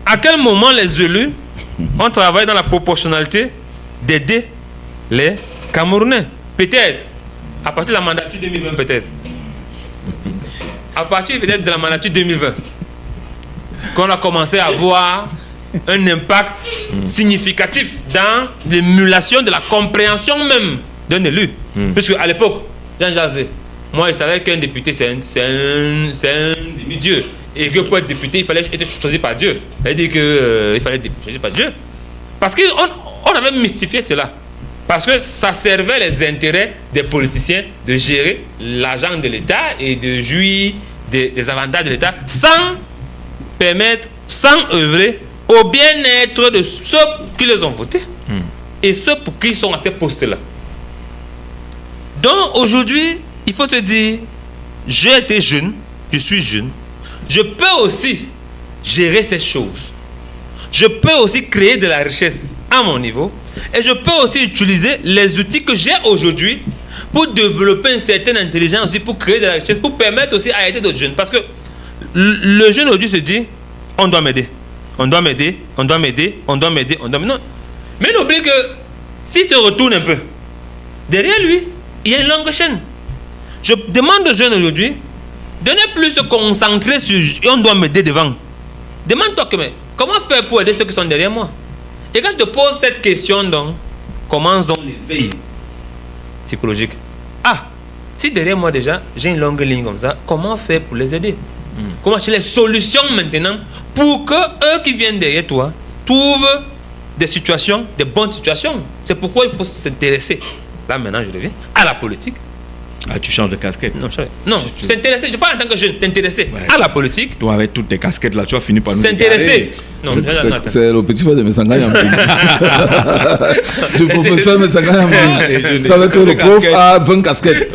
à quel moment les élus ont travaillé dans la proportionnalité d'aider les Camerounais? Peut-être à partir de la mandature 2020, peut-être. À partir peut-être de la mandature 2020, qu'on a commencé à avoir un impact significatif dans l'émulation de la compréhension même d'un élu. Puisque à l'époque, Jean-Jacques Zé, moi je savais qu'un député c'est un demi-dieu. Et que pour être député, il fallait être choisi par Dieu. Ça veut dire qu'il fallait être choisi par Dieu. Parce qu'on avait mystifié cela. Parce que ça servait les intérêts des politiciens de gérer l'argent de l'État et de jouir des avantages de l'État sans permettre, sans œuvrer au bien-être de ceux qui les ont votés et ceux pour qui ils sont à ces postes-là. Donc aujourd'hui, il faut se dire, j'ai été jeune, je suis jeune, je peux aussi gérer ces choses. Je peux aussi créer de la richesse à mon niveau et je peux aussi utiliser les outils que j'ai aujourd'hui pour développer une certaine intelligence aussi, pour créer de la richesse, pour permettre aussi à aider d'autres jeunes. Parce que le jeune aujourd'hui se dit, on doit m'aider, on doit m'aider, on doit m'aider, on doit m'aider, on doit m'aider. Non. Mais il oublie que s'il se retourne un peu, derrière lui, il y a une longue chaîne. Je demande aux jeunes aujourd'hui de ne plus se concentrer sur on doit m'aider devant. Demande-toi comment faire pour aider ceux qui sont derrière moi. Et quand je te pose cette question, donc, commence donc l'éveil psychologique. Ah, si derrière moi déjà, j'ai une longue ligne comme ça, comment faire pour les aider? Comment j'ai les solutions maintenant pour que eux qui viennent derrière toi trouvent des situations, des bonnes situations. C'est pourquoi il faut s'intéresser. Là maintenant, je reviens à la politique. Ah, tu changes de casquette. Non, s'intéresser, je parle en tant que jeune, s'intéresser à la politique. Toi, avec toutes tes casquettes là, tu vas finir par nous s'intéresser. Non, c'est le petit frère de Messanga Yambi. Du professeur Messanga Yambi. Vous savez que le prof a 20 casquettes.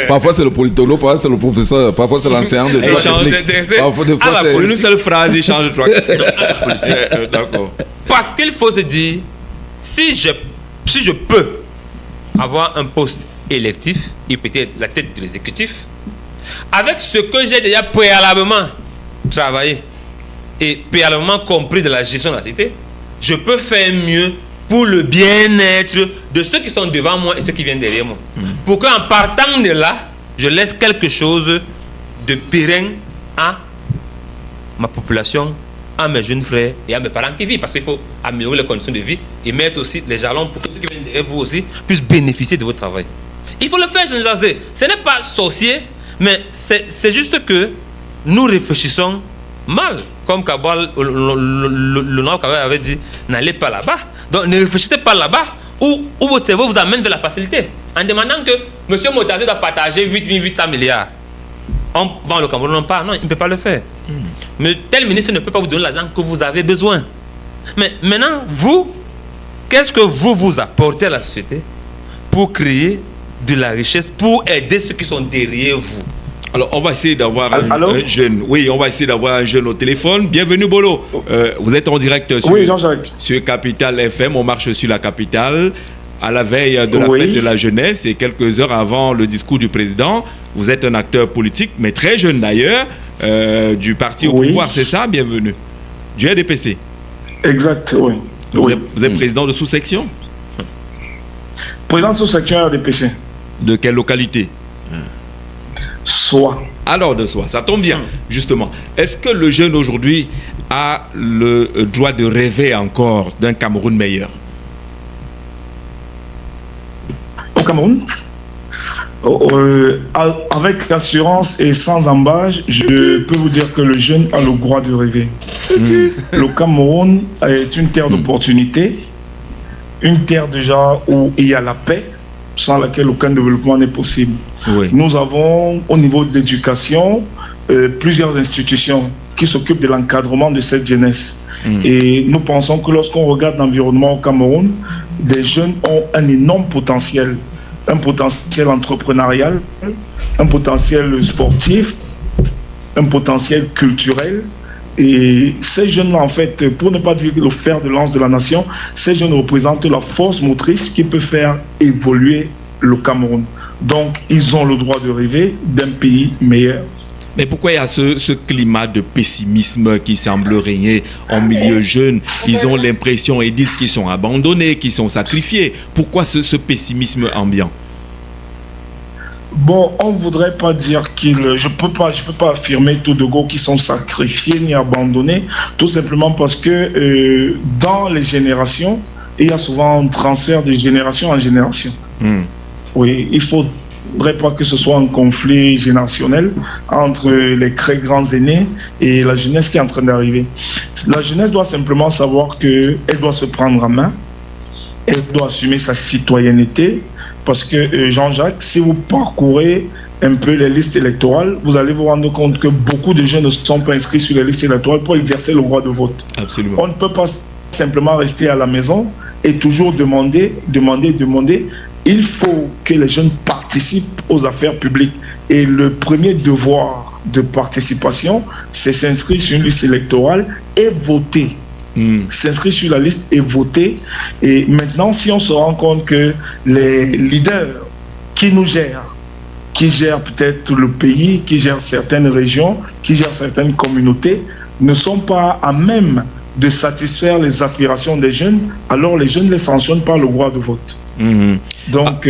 Parfois c'est le politologue, parfois c'est le professeur, parfois c'est l'enseignant de droit public. Parfois des fois c'est une seule phrase, il change de trois casquettes. D'accord. Parce qu'il faut se dire, si je peux avoir un poste électif et peut-être la tête de l'exécutif, avec ce que j'ai déjà préalablement travaillé et préalablement compris de la gestion de la cité, je peux faire mieux pour le bien-être de ceux qui sont devant moi et ceux qui viennent derrière moi. Pour qu'en partant de là, je laisse quelque chose de pérenne à ma population, à mes jeunes frères et à mes parents qui vivent. Parce qu'il faut améliorer les conditions de vie et mettre aussi les jalons pour que ceux qui viennent derrière vous aussi puissent bénéficier de votre travail. Il faut le faire, Jean-Jacques Zé. Ce n'est pas sorcier, mais c'est juste que nous réfléchissons mal. Comme Cabral, le Nord Cabral avait dit, n'allez pas là-bas. Donc ne réfléchissez pas là-bas où votre cerveau vous amène de la facilité. En demandant que M. Motaze doit partager 8 800 milliards. On vend le Cameroun, non, il ne peut pas le faire. Mais tel ministre ne peut pas vous donner l'argent que vous avez besoin. Mais maintenant, vous, qu'est-ce que vous apportez à la société pour créer de la richesse, pour aider ceux qui sont derrière vous? Alors, on va essayer d'avoir un jeune. Oui, on va essayer d'avoir un jeune au téléphone. Bienvenue, Bolo. Vous êtes en direct sur Capital FM. On marche sur la capitale à la veille de la fête de la jeunesse et quelques heures avant le discours du président. Vous êtes un acteur politique, mais très jeune d'ailleurs, du parti au pouvoir, c'est ça? Bienvenue. Du RDPC. Exact, oui. Vous êtes président de sous-section? Président de sous-section RDPC. De quelle localité? Soie. Alors de Soie, ça tombe bien, justement. Est-ce que le jeune aujourd'hui a le droit de rêver encore d'un Cameroun meilleur? Au Cameroun, avec assurance et sans embâche, je peux vous dire que le jeune a le droit de rêver. Le Cameroun est une terre d'opportunité, une terre déjà où il y a la paix, sans laquelle aucun développement n'est possible. Oui. Nous avons, au niveau de l'éducation, plusieurs institutions qui s'occupent de l'encadrement de cette jeunesse. Et nous pensons que lorsqu'on regarde l'environnement au Cameroun, des jeunes ont un énorme potentiel. Un potentiel entrepreneurial, un potentiel sportif, un potentiel culturel. Et ces jeunes-là, en fait, pour ne pas dire le fer de lance de la nation, ces jeunes représentent la force motrice qui peut faire évoluer le Cameroun. Donc, ils ont le droit de rêver d'un pays meilleur. Mais pourquoi il y a ce climat de pessimisme qui semble régner en milieu jeune? Ils ont l'impression, ils disent qu'ils sont abandonnés, qu'ils sont sacrifiés. Pourquoi ce pessimisme ambiant? Bon, on ne voudrait pas dire qu'ils... Je peux pas affirmer tout de go qu'ils sont sacrifiés ni abandonnés, tout simplement parce que dans les générations, il y a souvent un transfert de génération en génération. Oui, il faut... Il ne faudrait pas que ce soit un conflit générationnel entre les très grands aînés et la jeunesse qui est en train d'arriver. La jeunesse doit simplement savoir qu'elle doit se prendre en main, elle doit assumer sa citoyenneté, parce que Jean-Jacques, si vous parcourez un peu les listes électorales, vous allez vous rendre compte que beaucoup de jeunes ne sont pas inscrits sur les listes électorales pour exercer le droit de vote. Absolument. On ne peut pas simplement rester à la maison et toujours demander. Il faut que les jeunes participent aux affaires publiques. Et le premier devoir de participation, c'est s'inscrire sur une liste électorale et voter. S'inscrire sur la liste et voter. Et maintenant, si on se rend compte que les leaders qui nous gèrent, qui gèrent peut-être le pays, qui gèrent certaines régions, qui gèrent certaines communautés, ne sont pas à même de satisfaire les aspirations des jeunes, alors les jeunes les sanctionnent par le droit de vote. Donc,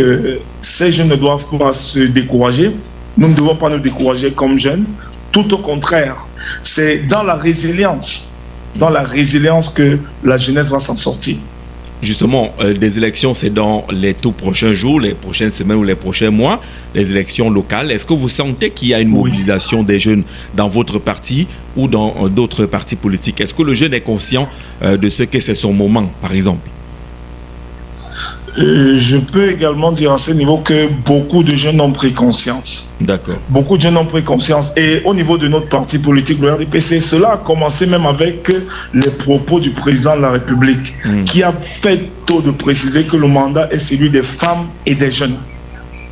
ces jeunes ne doivent pas se décourager. Nous ne devons pas nous décourager comme jeunes. Tout au contraire, c'est dans la résilience que la jeunesse va s'en sortir. Justement, des élections, c'est dans les tout prochains jours, les prochaines semaines ou les prochains mois, les élections locales. Est-ce que vous sentez qu'il y a une mobilisation des jeunes dans votre parti ou dans d'autres partis politiques? Est-ce que le jeune est conscient de ce que c'est son moment, par exemple? Je peux également dire à ce niveau que beaucoup de jeunes ont pris conscience. D'accord. Beaucoup de jeunes ont pris conscience. Et au niveau de notre parti politique, le RDPC, cela a commencé même avec les propos du président de la République, qui a fait tôt de préciser que le mandat est celui des femmes et des jeunes.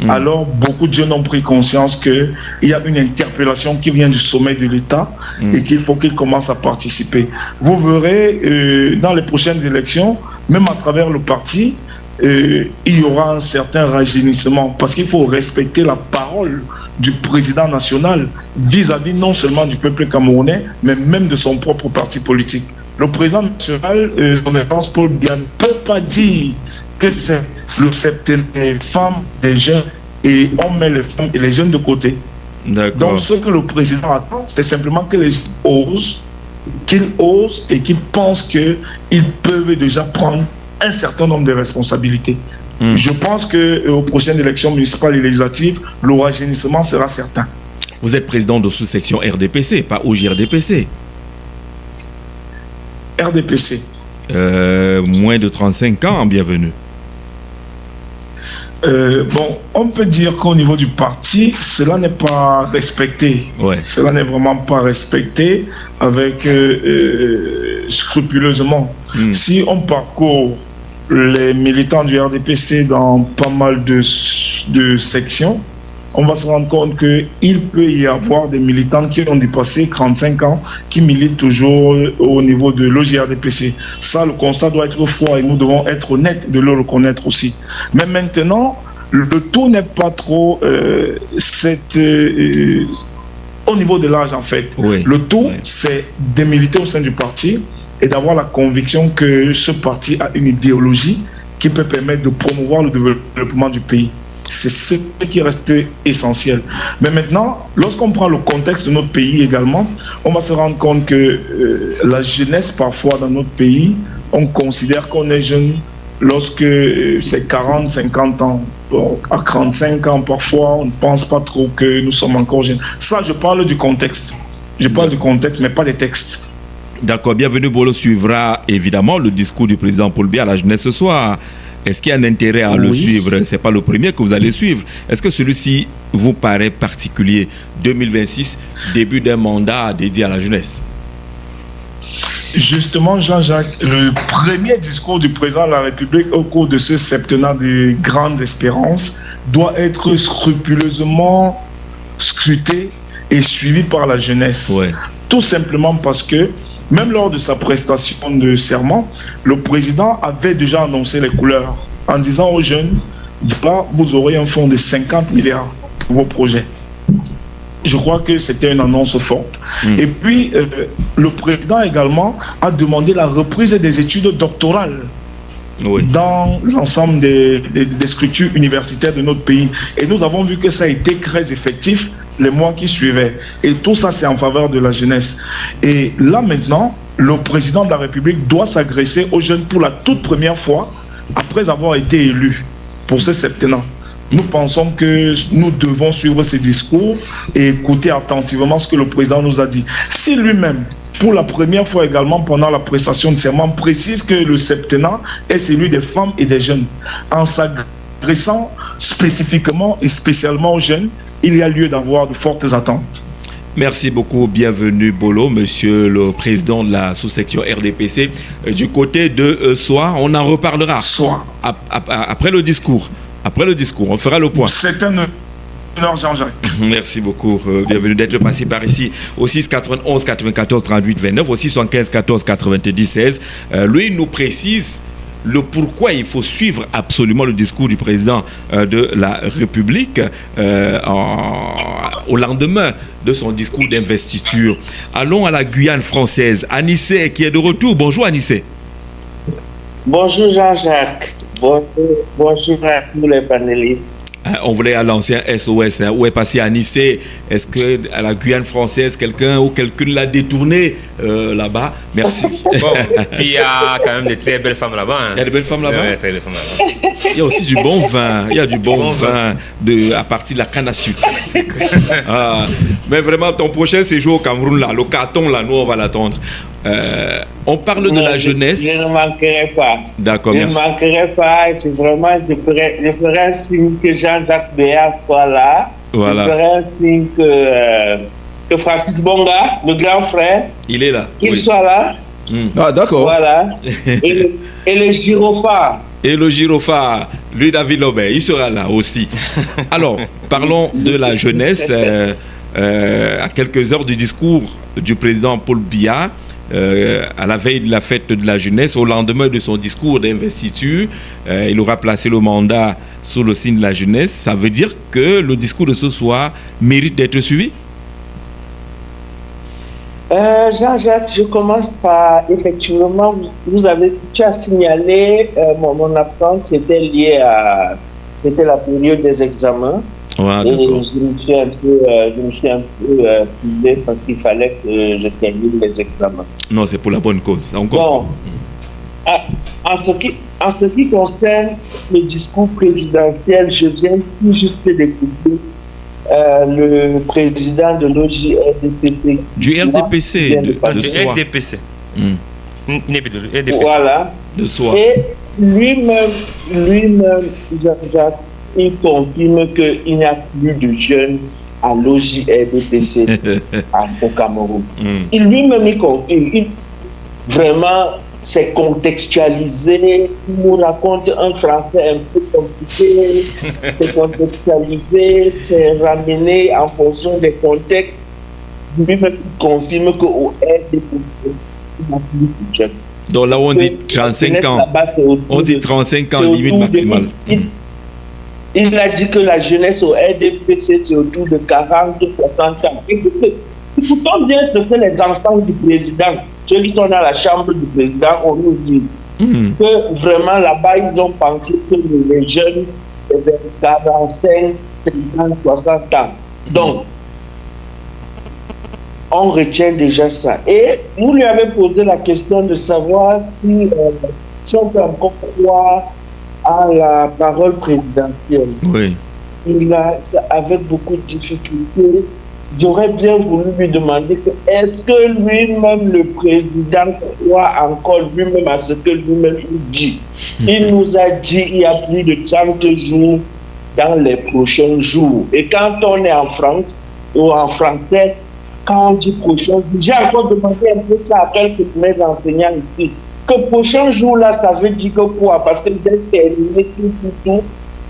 Alors, beaucoup de jeunes ont pris conscience qu'il y a une interpellation qui vient du sommet de l'État et qu'il faut qu'ils commencent à participer. Vous verrez, dans les prochaines élections, même à travers le parti, il y aura un certain rajeunissement parce qu'il faut respecter la parole du président national vis-à-vis non seulement du peuple camerounais, mais même de son propre parti politique. Le président national, son excellence Paul Biya, ne peut pas dire que c'est le septembre des femmes, des jeunes, et on met les femmes et les jeunes de côté. Donc ce que le président attend, c'est simplement que les gens osent et qu'ils pensent qu'ils peuvent déjà prendre un certain nombre de responsabilités. Je pense qu'aux prochaines élections municipales et législatives, le rajeunissement sera certain. Vous êtes président de sous-section RDPC, pas OJRDPC. RDPC. Moins de 35 ans, bienvenue. Bon, on peut dire qu'au niveau du parti, cela n'est pas respecté. Ouais. Cela n'est vraiment pas respecté avec scrupuleusement. Si on parcourt les militants du RDPC dans pas mal de sections, on va se rendre compte qu'il peut y avoir des militants qui ont dépassé 35 ans, qui militent toujours au niveau de l'OJRDPC. Ça, le constat doit être froid et nous devons être honnêtes de le reconnaître aussi. Mais maintenant, le tout n'est pas trop au niveau de l'âge, en fait. Oui. Le tout, c'est de militer au sein du parti et d'avoir la conviction que ce parti a une idéologie qui peut permettre de promouvoir le développement du pays. C'est ce qui reste essentiel. Mais maintenant, lorsqu'on prend le contexte de notre pays également, on va se rendre compte que la jeunesse, parfois dans notre pays, on considère qu'on est jeune lorsque c'est 40, 50 ans. Bon, à 45 ans, parfois, on ne pense pas trop que nous sommes encore jeunes. Ça, je parle du contexte. Je parle du contexte, mais pas des textes. D'accord, bienvenue. Bolo suivra évidemment le discours du président Paul Biya à la jeunesse ce soir. Est-ce qu'il y a un intérêt à le suivre? Ce n'est pas le premier que vous allez suivre. Est-ce que celui-ci vous paraît particulier? 2026, début d'un mandat dédié à la jeunesse. Justement, Jean-Jacques, le premier discours du président de la République au cours de ce septennat de grandes espérances doit être scrupuleusement scruté et suivi par la jeunesse. Ouais. Tout simplement parce que même lors de sa prestation de serment, le président avait déjà annoncé les couleurs en disant aux jeunes, voilà, vous aurez un fonds de 50 milliards pour vos projets. Je crois que c'était une annonce forte. Et puis, le président également a demandé la reprise des études doctorales dans l'ensemble des structures universitaires de notre pays. Et nous avons vu que ça a été très effectif les mois qui suivaient. Et tout ça, c'est en faveur de la jeunesse. Et là, maintenant, le président de la République doit s'adresser aux jeunes pour la toute première fois après avoir été élu pour ce septennat. Nous pensons que nous devons suivre ces discours et écouter attentivement ce que le président nous a dit. Si lui-même, pour la première fois également pendant la prestation de serment, précise que le septennat est celui des femmes et des jeunes, en s'adressant spécifiquement et spécialement aux jeunes, il y a lieu d'avoir de fortes attentes. Merci beaucoup, bienvenue Bolo, monsieur le président de la sous-section RDPC. Du côté de Soa, on en reparlera après le discours. Après le discours, on fera le point. C'est un honneur, Jean-Jacques. Merci beaucoup. Bienvenue d'être passé par ici au 6 91 94 38 29, au 75 14 90 16. Lui nous précise le pourquoi il faut suivre absolument le discours du président de la République au lendemain de son discours d'investiture. Allons à la Guyane française. Anissé qui est de retour. Bonjour Anissé. Bonjour Jean-Jacques. Bonjour à tous les panélistes. On voulait lancer un SOS. Où est passé Anissé? Est-ce que à la Guyane française, quelqu'un l'a détourné là-bas? Merci. Bon, puis il y a quand même de très belles femmes là-bas. Hein. Il y a de belles femmes là-bas? Oui, très belles femmes là-bas. Il y a aussi du bon vin. Il y a du bon vin à partir de la canne à sucre. Mais vraiment, ton prochain séjour au Cameroun, là, le carton, là, nous, on va l'attendre. On parle de la jeunesse. Je ne manquerai pas. D'accord, merci. Je ne manquerai pas. Je ferai un signe que Jean-Jacques Béat soit là. Voilà. Je ferai un signe que Francis Bonga, le grand frère, il est là. qu'il soit là. Ah, d'accord. Voilà. Et le gyrophare. Et le gyrophare, lui, David Lobé, il sera là aussi. Alors, parlons de la jeunesse. À quelques heures du discours du président Paul Biya, à la veille de la fête de la jeunesse, au lendemain de son discours d'investiture, il aura placé le mandat sous le signe de la jeunesse. Ça veut dire que le discours de ce soir mérite d'être suivi? Jean-Jacques, je commence par, effectivement, tu as signalé mon absence, c'était lié à la période des examens. Ouais, et je me suis un peu privé parce qu'il fallait que je termine les examens. Non, c'est pour la bonne cause. Bon, en ce qui concerne le discours présidentiel, je viens tout juste d'écouter le président de l'OJRDPC. Du RDPC, du RDPC. Voilà. De soi. Et lui-même, Jean-Jacques, il confirme qu'il n'y a plus de jeunes à l'OJRDPC au Cameroun. Il lui-même, il confirme. Vraiment, c'est contextualisé. Il nous raconte un français un peu compliqué. C'est contextualisé, c'est ramené en fonction des contextes. Lui-même confirme qu'au RDPC, il n'y a plus de jeunes. Donc là, on dit 35 ans. On dit 35 ans, limite maximale. Il a dit que la jeunesse au RDPC, c'est autour de 40, 60 ans. Écoutez, écoutons bien ce que les enfants du président, ceux qui sont dans la chambre du président, on nous dit. Que vraiment là-bas, ils ont pensé que les jeunes, c'est vers 45, 50, 60 ans. Donc, on retient déjà ça. Et vous lui avez posé la question de savoir si on peut encore croire à la parole présidentielle. Oui. Il a, avec beaucoup de difficultés, j'aurais bien voulu lui demander est-ce que lui-même, le président, croit encore lui-même à ce que lui-même dit. Il nous a dit il y a plus de 30 jours dans les prochains jours. Et quand on est en France, ou en français, quand on dit prochain jour, j'ai encore demandé un peu ça à quelques de mes enseignants ici. Que prochain jour là, ça veut dire que quoi? Parce que j'ai terminé tout.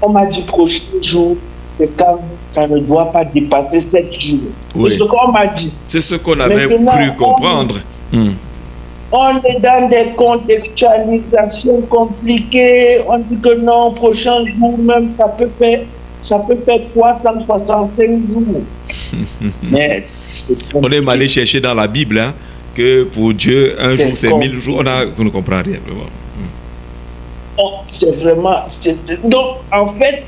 On m'a dit prochain jour, c'est quand ça ne doit pas dépasser 7 jours. Oui. C'est ce qu'on m'a dit. C'est ce qu'on avait Maintenant, cru comprendre. On est dans des contextualisations compliquées. On dit que non, prochain jour même, ça peut faire 365 jours. Mais on est allé chercher dans la Bible que pour Dieu, un jour c'est 1000 jours. On ne comprend rien vraiment. C'est vraiment. Donc, en fait,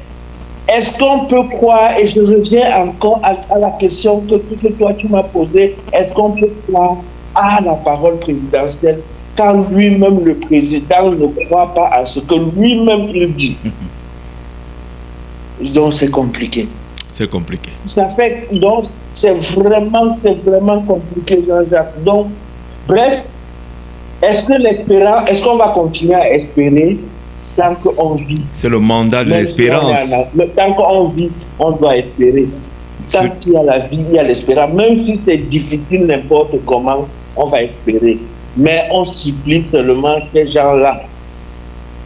est-ce qu'on peut croire, et je reviens encore à la question que toi tu m'as posée, est-ce qu'on peut croire à la parole présidentielle quand lui-même, le président, ne croit pas à ce que lui-même il dit? Donc, c'est compliqué. C'est compliqué. Ça fait, donc, c'est vraiment compliqué, Jean-Jacques. Donc, bref, est-ce qu'on va continuer à espérer tant qu'on vit? C'est le mandat de l'espérance. Tant qu'on vit, on doit espérer. Tant qu'il y a la vie, il y a l'espérance. Même si c'est difficile, n'importe comment, on va espérer. Mais on supplie seulement ces gens-là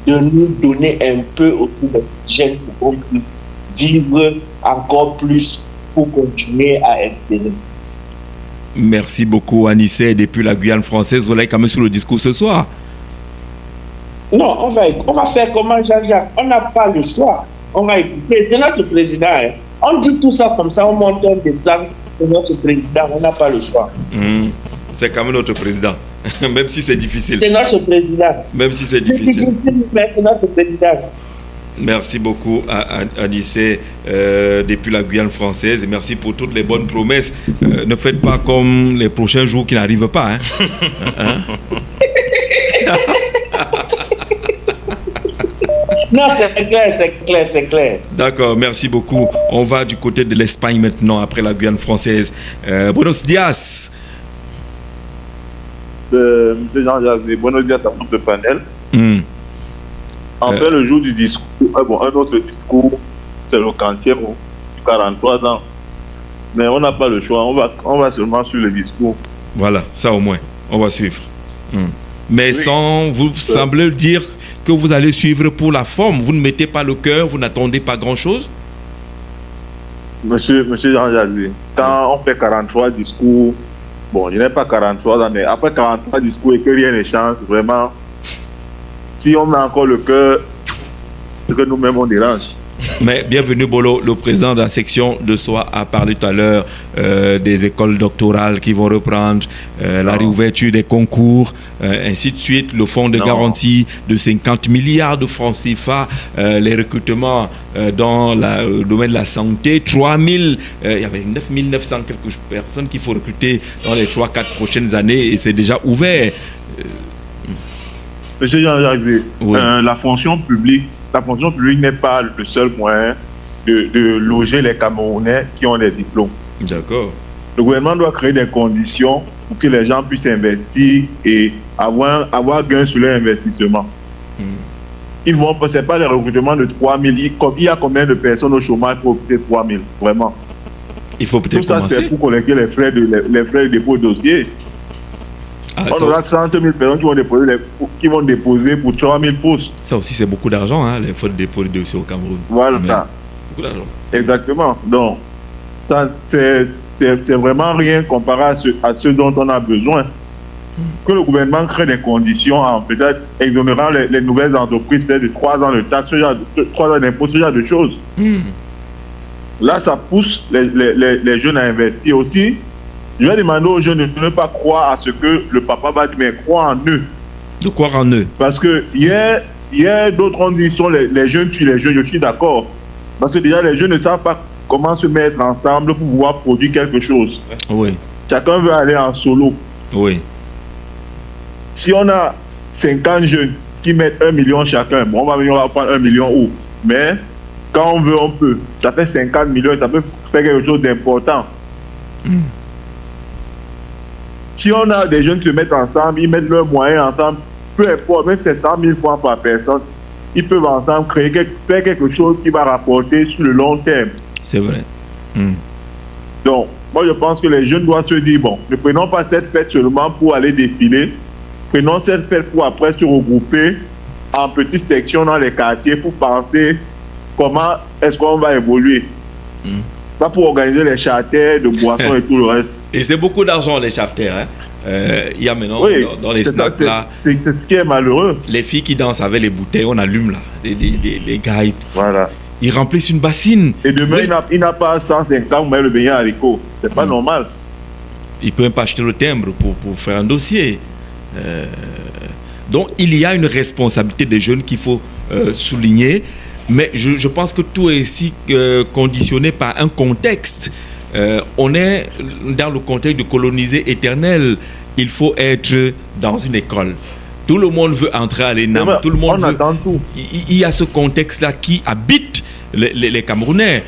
de nous donner un peu autour de jeunes pour qu'on puisse vivre encore plus pour continuer à espérer. Merci beaucoup, Anissé, depuis la Guyane française. Vous allez quand même sur le discours ce soir. Non, on va faire comment, Jean-Jacques? On n'a pas le choix. On va écouter. C'est notre président. On dit tout ça comme ça, on monte un exemple de notre président. On n'a pas le choix. C'est quand même notre président. Même si c'est difficile. C'est notre président. Même si c'est difficile. Mais c'est notre président. Merci beaucoup à Anissé depuis la Guyane française et merci pour toutes les bonnes promesses. Ne faites pas comme les prochains jours qui n'arrivent pas. Non, c'est clair. D'accord, merci beaucoup. On va du côté de l'Espagne maintenant, après la Guyane française. Buenos dias. Monsieur Jean-Jacques, buenos dias à tout le panel. Enfin, le jour du discours, un autre discours, c'est le 40e ou 43 ans. Mais on n'a pas le choix, on va seulement suivre le discours. Voilà, ça au moins, on va suivre. Mais oui. Sans vous sembler dire que vous allez suivre pour la forme, vous ne mettez pas le cœur, vous n'attendez pas grand-chose? Monsieur Jean-Jacques, quand on fait 43 discours, bon, je n'ai pas 43 ans, mais après 43 discours et que rien ne change, vraiment, si on met encore le cœur, c'est que nous-mêmes on dérange. Mais bienvenue Bolo, le président de la section de SOA a parlé tout à l'heure des écoles doctorales qui vont reprendre, la réouverture des concours, ainsi de suite, le fonds de garantie de 50 milliards de francs CFA, les recrutements dans le domaine de la santé, 3000, il y avait 9900 quelques personnes qu'il faut recruter dans les 3-4 prochaines années et c'est déjà ouvert. Monsieur Jean-Jacques, oui. La fonction publique n'est pas le seul moyen de loger les Camerounais qui ont des diplômes. D'accord. Le gouvernement doit créer des conditions pour que les gens puissent investir et avoir gain sur leur investissement. c'est pas les recrutements de 3 000. Il y a combien de personnes au chômage pour obtenir 3 000? Vraiment. Il faut peut-être commencer. Tout ça, c'est pour collecter les frais de dépôt de dossier. On aura 30 000 personnes qui vont déposer pour 3 000 postes. Ça aussi, c'est beaucoup d'argent, hein, les frais de dépôt de dossier au Cameroun. Voilà. Beaucoup d'argent. Exactement. Donc, ça, c'est vraiment rien comparé à ce dont on a besoin. Que le gouvernement crée des conditions en peut-être exonérant les nouvelles entreprises de 3 ans de taxes, 3 ans d'impôts, ce genre de choses. Là, ça pousse les jeunes à investir aussi. Je vais demander aux jeunes de ne pas croire à ce que le papa va dire, mais croire en eux. De croire en eux. Parce que hier d'autres ont dit les jeunes tuent les jeunes. Je suis d'accord. Parce que déjà, les jeunes ne savent pas comment se mettre ensemble pour pouvoir produire quelque chose. Oui. Chacun veut aller en solo. Oui. Si on a 50 jeunes qui mettent 1 million chacun, bon, on va prendre 1 million où? Mais quand on veut, on peut. Ça fait 50 millions, ça peut faire quelque chose d'important. Si on a des jeunes qui se mettent ensemble, ils mettent leurs moyens ensemble, peu importe, même 700 000 francs par personne, ils peuvent ensemble faire quelque chose qui va rapporter sur le long terme. C'est vrai. Donc, moi je pense que les jeunes doivent se dire, bon, ne prenons pas cette fête seulement pour aller défiler, prenons cette fête pour après se regrouper en petites sections dans les quartiers pour penser comment est-ce qu'on va évoluer. Pas pour organiser les charters de boissons et tout le reste. Et c'est beaucoup d'argent, les charters. Hein. Il y a maintenant, dans les snacks là, c'est ce qui est malheureux. Les filles qui dansent avec les bouteilles, on allume là. Les gars, voilà. Ils remplissent une bassine. Et demain, il n'a pas 150 mais le beignet à l'écho. C'est pas normal. Il ne peut même pas acheter le timbre pour faire un dossier. Donc, il y a une responsabilité des jeunes qu'il faut souligner. Mais je pense que tout est ici conditionné par un contexte. On est dans le contexte de coloniser éternel. Il faut être dans une école. Tout le monde veut entrer à l'ENAM. Tout le monde veut. Attend tout. Il y a ce contexte-là qui habite les Camerounais.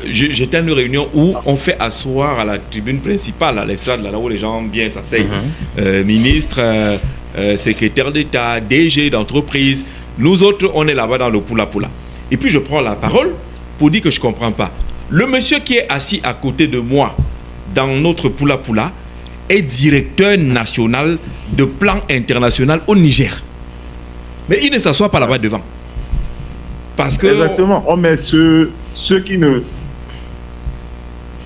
J'étais à une réunion où on fait asseoir à la tribune principale, à l'estrade, là où les gens viennent s'asseoir. Ministre, secrétaire d'État, DG d'entreprise. Nous autres, on est là-bas dans le poula-poula. Et puis je prends la parole pour dire que je ne comprends pas. Le monsieur qui est assis à côté de moi dans notre poula-poula est directeur national de plan international au Niger. Mais il ne s'assoit pas là-bas devant. Parce que... Exactement. On met ceux qui ne...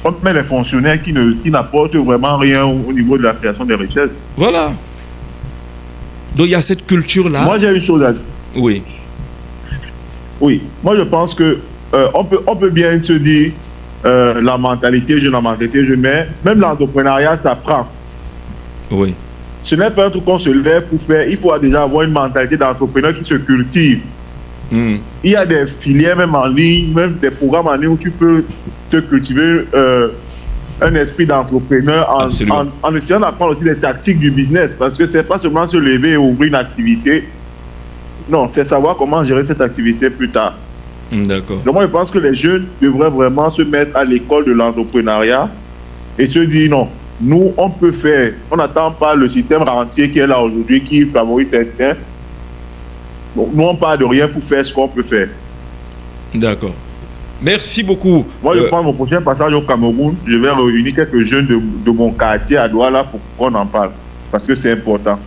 On met les fonctionnaires qui n'apportent vraiment rien au niveau de la création des richesses. Voilà. Donc il y a cette culture-là. Moi, j'ai une chose à dire. Oui. Oui. Moi, je pense que on peut bien se dire la mentalité jeune, mais même l'entrepreneuriat, ça prend. Oui. Ce n'est pas un truc qu'on se lève pour faire. Il faut déjà avoir une mentalité d'entrepreneur qui se cultive. Il y a des filières même en ligne, même des programmes en ligne où tu peux te cultiver un esprit d'entrepreneur en essayant d'apprendre aussi des tactiques du business. Parce que c'est pas seulement se lever et ouvrir une activité. Non, c'est savoir comment gérer cette activité plus tard. D'accord. Donc moi, je pense que les jeunes devraient vraiment se mettre à l'école de l'entrepreneuriat et se dire non, nous, on peut faire. On n'attend pas le système rentier qui est là aujourd'hui, qui favorise certains. Donc, nous, on part de rien pour faire ce qu'on peut faire. D'accord. Merci beaucoup. Moi, je prends mon prochain passage au Cameroun. Je vais réunir quelques jeunes de mon quartier à Douala pour qu'on en parle. Parce que c'est important.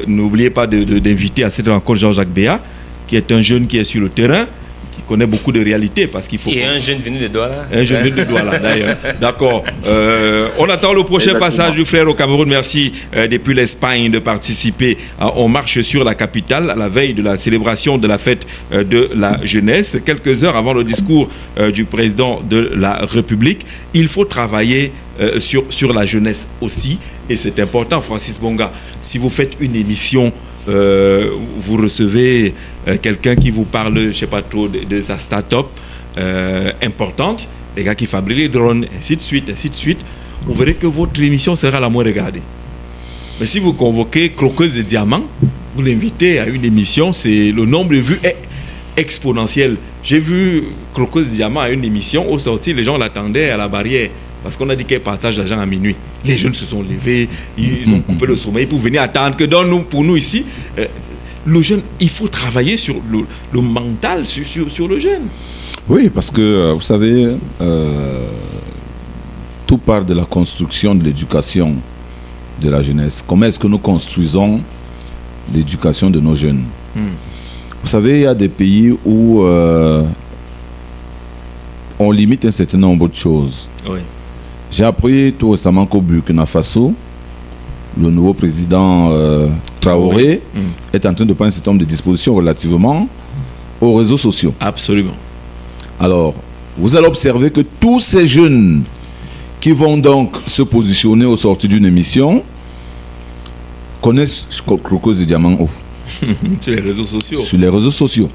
N'oubliez pas d'inviter à cette rencontre Jean-Jacques Béat, qui est un jeune qui est sur le terrain, qui connaît beaucoup de réalités. Parce qu'il faut et un jeune venu de Douala. Un jeune venu de Douala, d'ailleurs. D'accord. On attend le prochain passage du frère au Cameroun. Merci depuis l'Espagne de participer. On marche sur la capitale à la veille de la célébration de la fête de la jeunesse. Quelques heures avant le discours du président de la République. Il faut travailler sur la jeunesse aussi. Et c'est important, Francis Bonga. Si vous faites une émission, vous recevez quelqu'un qui vous parle, je ne sais pas trop, de sa start-up importante, les gars qui fabriquent les drones, ainsi de suite, vous verrez que votre émission sera la moins regardée. Mais si vous convoquez Croqueuse de Diamants, vous l'invitez à une émission, le nombre de vues est exponentiel. J'ai vu Croqueuse de Diamants à une émission, au sortir, les gens l'attendaient à la barrière. Parce qu'on a dit qu'elle partage l'argent à minuit. Les jeunes se sont levés, ils ont coupé le sommeil pour venir attendre que pour nous ici. le jeune, il faut travailler sur le mental, sur le jeune. Oui, parce que, vous savez, tout part de la construction de l'éducation de la jeunesse. Comment est-ce que nous construisons l'éducation de nos jeunes? Vous savez, il y a des pays où on limite un certain nombre de choses. Oui. J'ai appris tout récemment qu'au Burkina Faso, le nouveau président Traoré est en train de prendre un certain nombre de dispositions relativement aux réseaux sociaux. Absolument. Alors, vous allez observer que tous ces jeunes qui vont donc se positionner au sortir d'une émission connaissent Crocos et Diamant haut. Sur les réseaux sociaux. Sur les réseaux sociaux.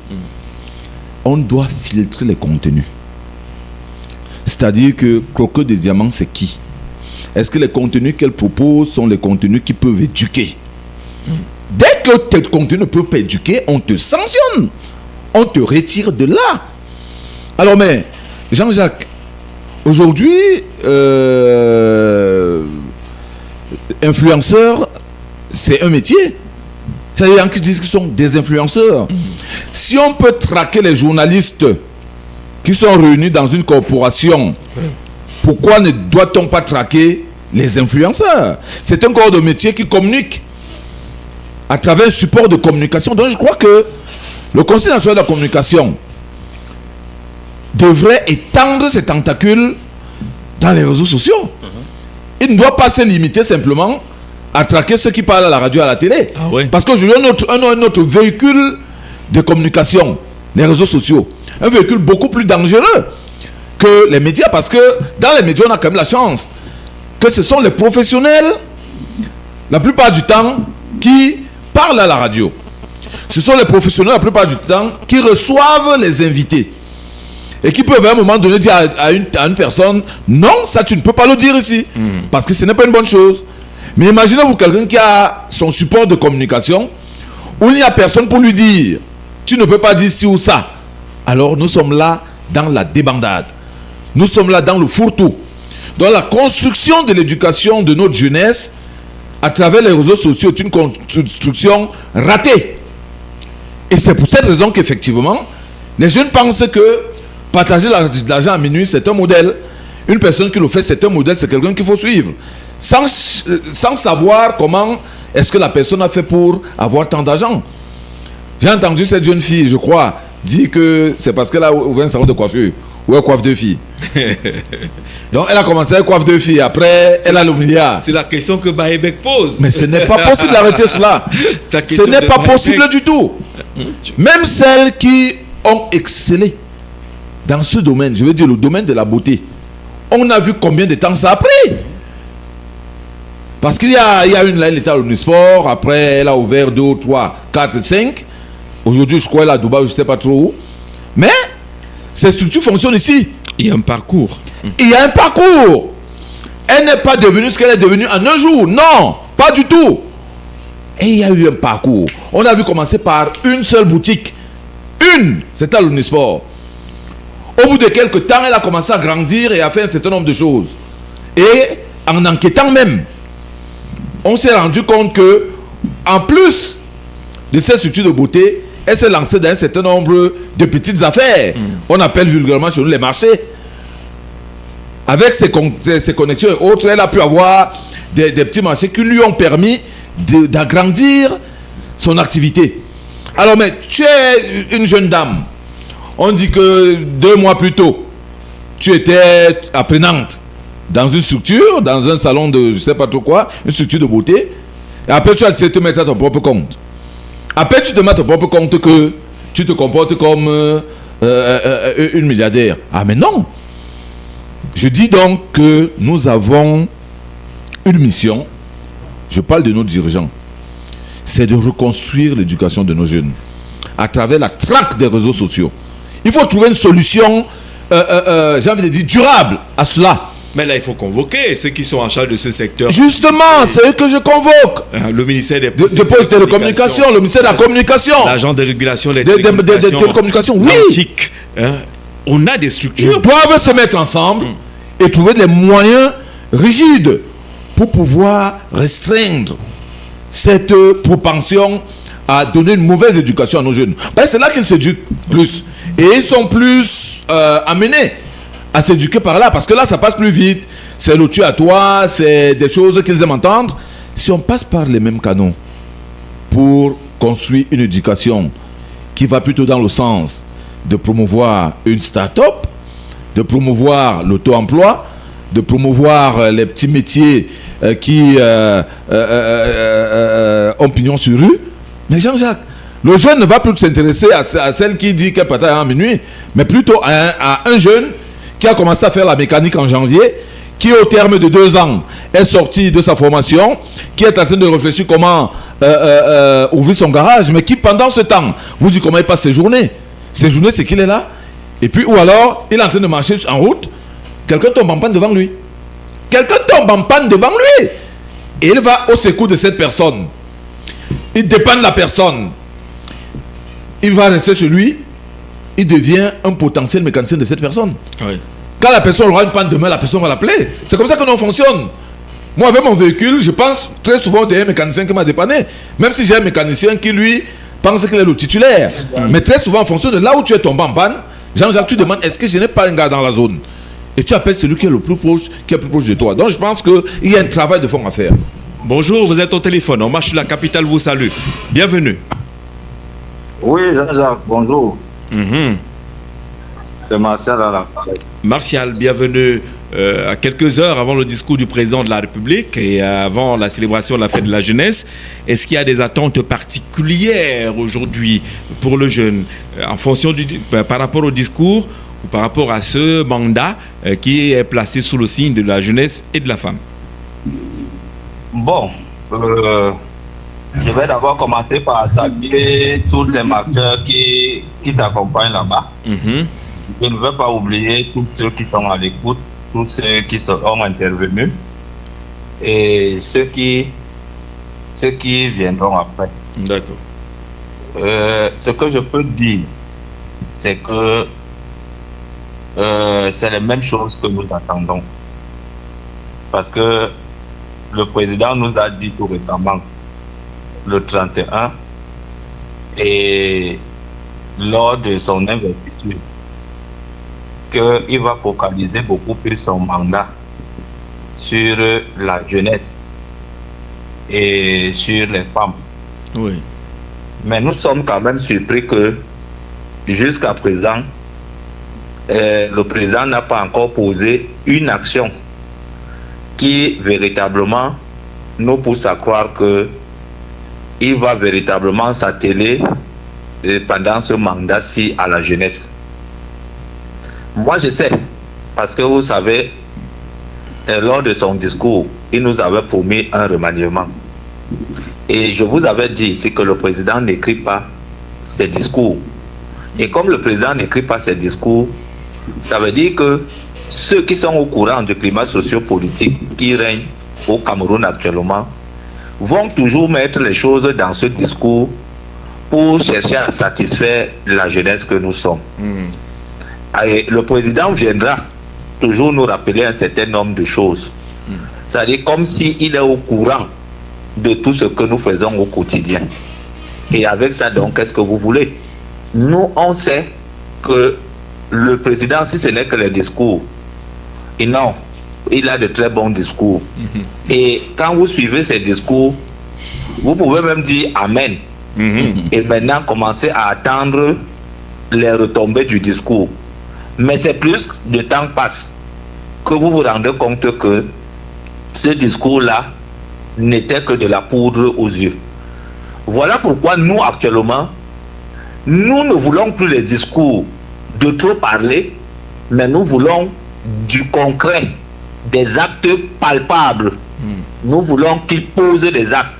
On doit filtrer les contenus. C'est-à-dire que Crocos des Diamants, c'est qui? Est-ce que les contenus qu'elle propose sont les contenus qui peuvent éduquer? Dès que tes contenus ne peuvent pas éduquer, on te sanctionne. On te retire de là. Alors, mais, Jean-Jacques, aujourd'hui, influenceur, c'est un métier. C'est-à-dire qu'il y a qui disent qu'ils sont des influenceurs. Si on peut traquer les journalistes qui sont réunis dans une corporation, pourquoi ne doit-on pas traquer les influenceurs? C'est un corps de métier qui communique à travers un support de communication. Donc je crois que le Conseil national de la communication devrait étendre ses tentacules dans les réseaux sociaux. Il ne doit pas se limiter simplement à traquer ceux qui parlent à la radio et à la télé. Ah ouais. Parce qu'aujourd'hui, un autre véhicule de communication, les réseaux sociaux. Un véhicule beaucoup plus dangereux que les médias, parce que dans les médias, on a quand même la chance que ce sont les professionnels, la plupart du temps, qui parlent à la radio. Ce sont les professionnels, la plupart du temps, qui reçoivent les invités. Et qui peuvent à un moment donné dire à une personne, non, ça tu ne peux pas le dire ici, parce que ce n'est pas une bonne chose. Mais imaginez-vous quelqu'un qui a son support de communication, où il n'y a personne pour lui dire, tu ne peux pas dire ci ou ça. Alors nous sommes là dans la débandade. Nous sommes là dans le fourre-tout. Dans la construction de l'éducation de notre jeunesse, à travers les réseaux sociaux, est une construction ratée. Et c'est pour cette raison qu'effectivement, les jeunes pensent que partager l'argent à minuit, c'est un modèle. Une personne qui le fait, c'est un modèle, c'est quelqu'un qu'il faut suivre. Sans savoir comment est-ce que la personne a fait pour avoir tant d'argent. J'ai entendu cette jeune fille, je crois, dire que c'est parce qu'elle a ouvert un salon de coiffure. Ou elle coiffe deux filles. Donc elle a commencé à coiffe deux filles. Après, elle a le milliard. C'est la question que Baébek pose. Mais ce n'est pas possible d'arrêter cela. Ce n'est pas possible du tout. Même celles qui ont excellé dans ce domaine, je veux dire le domaine de la beauté, on a vu combien de temps ça a pris. Parce qu'il y a une là, elle était à l'Omnisport, après elle a ouvert 2, 3, 4, 5. Aujourd'hui, je crois qu'elle est à Dubaï, je ne sais pas trop où. Mais ces structures fonctionnent ici. Il y a un parcours. Il y a un parcours. Elle n'est pas devenue ce qu'elle est devenue en un jour. Non, pas du tout. Et il y a eu un parcours. On a vu commencer par une seule boutique. C'était à l'Omnisport. Au bout de quelques temps, elle a commencé à grandir et à faire un certain nombre de choses. Et en enquêtant même, on s'est rendu compte que, en plus de ces structures de beauté, elle s'est lancée dans un certain nombre de petites affaires. On appelle vulgairement chez nous les marchés. Avec ses connexions et autres, elle a pu avoir des petits marchés qui lui ont permis d'agrandir son activité. Alors, mais tu es une jeune dame. On dit que 2 mois plus tôt, tu étais apprenante dans une structure, dans un salon de je ne sais pas trop quoi, une structure de beauté. Et après, tu as décidé de te mettre à ton propre compte. Après, tu te mets à ton propre compte que tu te comportes comme une milliardaire. Ah, mais non! Je dis donc que nous avons une mission. Je parle de nos dirigeants. C'est de reconstruire l'éducation de nos jeunes à travers la traque des réseaux sociaux. Il faut trouver une solution, j'ai envie de dire, durable à cela. Mais là, il faut convoquer ceux qui sont en charge de ce secteur. Justement, c'est eux que je convoque. Le ministère des Postes et Télécommunications, le ministère de la Communication. L'agent de régulation des télécommunications. Oui. On a des structures. Ils doivent se mettre ensemble et trouver des moyens rigides pour pouvoir restreindre cette propension à donner une mauvaise éducation à nos jeunes. Ben, c'est là qu'ils s'éduquent plus. Et ils sont plus amenés à s'éduquer par là, parce que là, ça passe plus vite. C'est le tu à toi, c'est des choses qu'ils aiment entendre. Si on passe par les mêmes canaux pour construire une éducation qui va plutôt dans le sens de promouvoir une start-up, de promouvoir l'auto-emploi, de promouvoir les petits métiers qui ont pignon sur rue. Mais Jean-Jacques, le jeune ne va plus s'intéresser à celle qui dit qu'elle part à minuit, mais plutôt à un jeune qui a commencé à faire la mécanique en janvier, qui au terme de 2 ans est sorti de sa formation, qui est en train de réfléchir comment ouvrir son garage, mais qui pendant ce temps vous dit comment il passe ses journées. Ses journées, c'est qu'il est là. Et puis, ou alors, il est en train de marcher en route, quelqu'un tombe en panne devant lui. Quelqu'un tombe en panne devant lui. Et il va au secours de cette personne. Il dépend de la personne. Il va rester chez lui. Il devient un potentiel mécanicien de cette personne. Oui. Quand la personne aura une panne demain, la personne va l'appeler. C'est comme ça que nous fonctionne. Moi, avec mon véhicule, je pense très souvent à un mécanicien qui m'a dépanné. Même si j'ai un mécanicien qui, lui, pense qu'il est le titulaire. Mais très souvent, en fonction de là où tu es tombé en panne, Jean-Jacques, tu demandes, est-ce que je n'ai pas un gars dans la zone? Et tu appelles celui qui est le plus proche, de toi. Donc, je pense qu'il y a un travail de fond à faire. Bonjour, vous êtes au téléphone. On marche sur la capitale, vous salue. Bienvenue. Oui, Jean-Jacques, bonjour. C'est Martial à la parole. Martial, bienvenue à quelques heures avant le discours du président de la République et avant la célébration de la fête de la jeunesse. Est-ce qu'il y a des attentes particulières aujourd'hui pour le jeune en fonction par rapport au discours ou par rapport à ce mandat qui est placé sous le signe de la jeunesse et de la femme? Bon, je vais d'abord commencer par saluer tous les marqueurs qui t'accompagnent là-bas. Je ne veux pas oublier tous ceux qui sont à l'écoute, tous ceux qui sont intervenus et ceux qui viendront après. D'accord. Ce que je peux dire, c'est que c'est les mêmes choses que nous attendons. Parce que le président nous a dit tout récemment, le 31, et lors de son investiture, qu'il va focaliser beaucoup plus son mandat sur la jeunesse et sur les femmes. Oui. Mais nous sommes quand même surpris que jusqu'à présent, le président n'a pas encore posé une action qui véritablement nous pousse à croire qu'il va véritablement s'atteler pendant ce mandat-ci à la jeunesse. Moi, je sais, parce que vous savez, lors de son discours, il nous avait promis un remaniement. Et je vous avais dit ici que le président n'écrit pas ses discours. Et comme le président n'écrit pas ses discours, ça veut dire que ceux qui sont au courant du climat socio-politique qui règne au Cameroun actuellement vont toujours mettre les choses dans ce discours pour chercher à satisfaire la jeunesse que nous sommes. Et le président viendra toujours nous rappeler un certain nombre de choses. C'est-à-dire comme s'il est au courant de tout ce que nous faisons au quotidien. Et avec ça, donc, qu'est-ce que vous voulez? Nous, on sait que le président, si ce n'est que les discours, et non, il a de très bons discours. Et quand vous suivez ces discours, vous pouvez même dire Amen. Et maintenant, commencer à attendre les retombées du discours. Mais c'est plus de temps passe que vous vous rendez compte que ce discours-là n'était que de la poudre aux yeux. Voilà pourquoi nous, actuellement, nous ne voulons plus les discours de trop parler, mais nous voulons du concret, des actes palpables. Nous voulons qu'il pose des actes.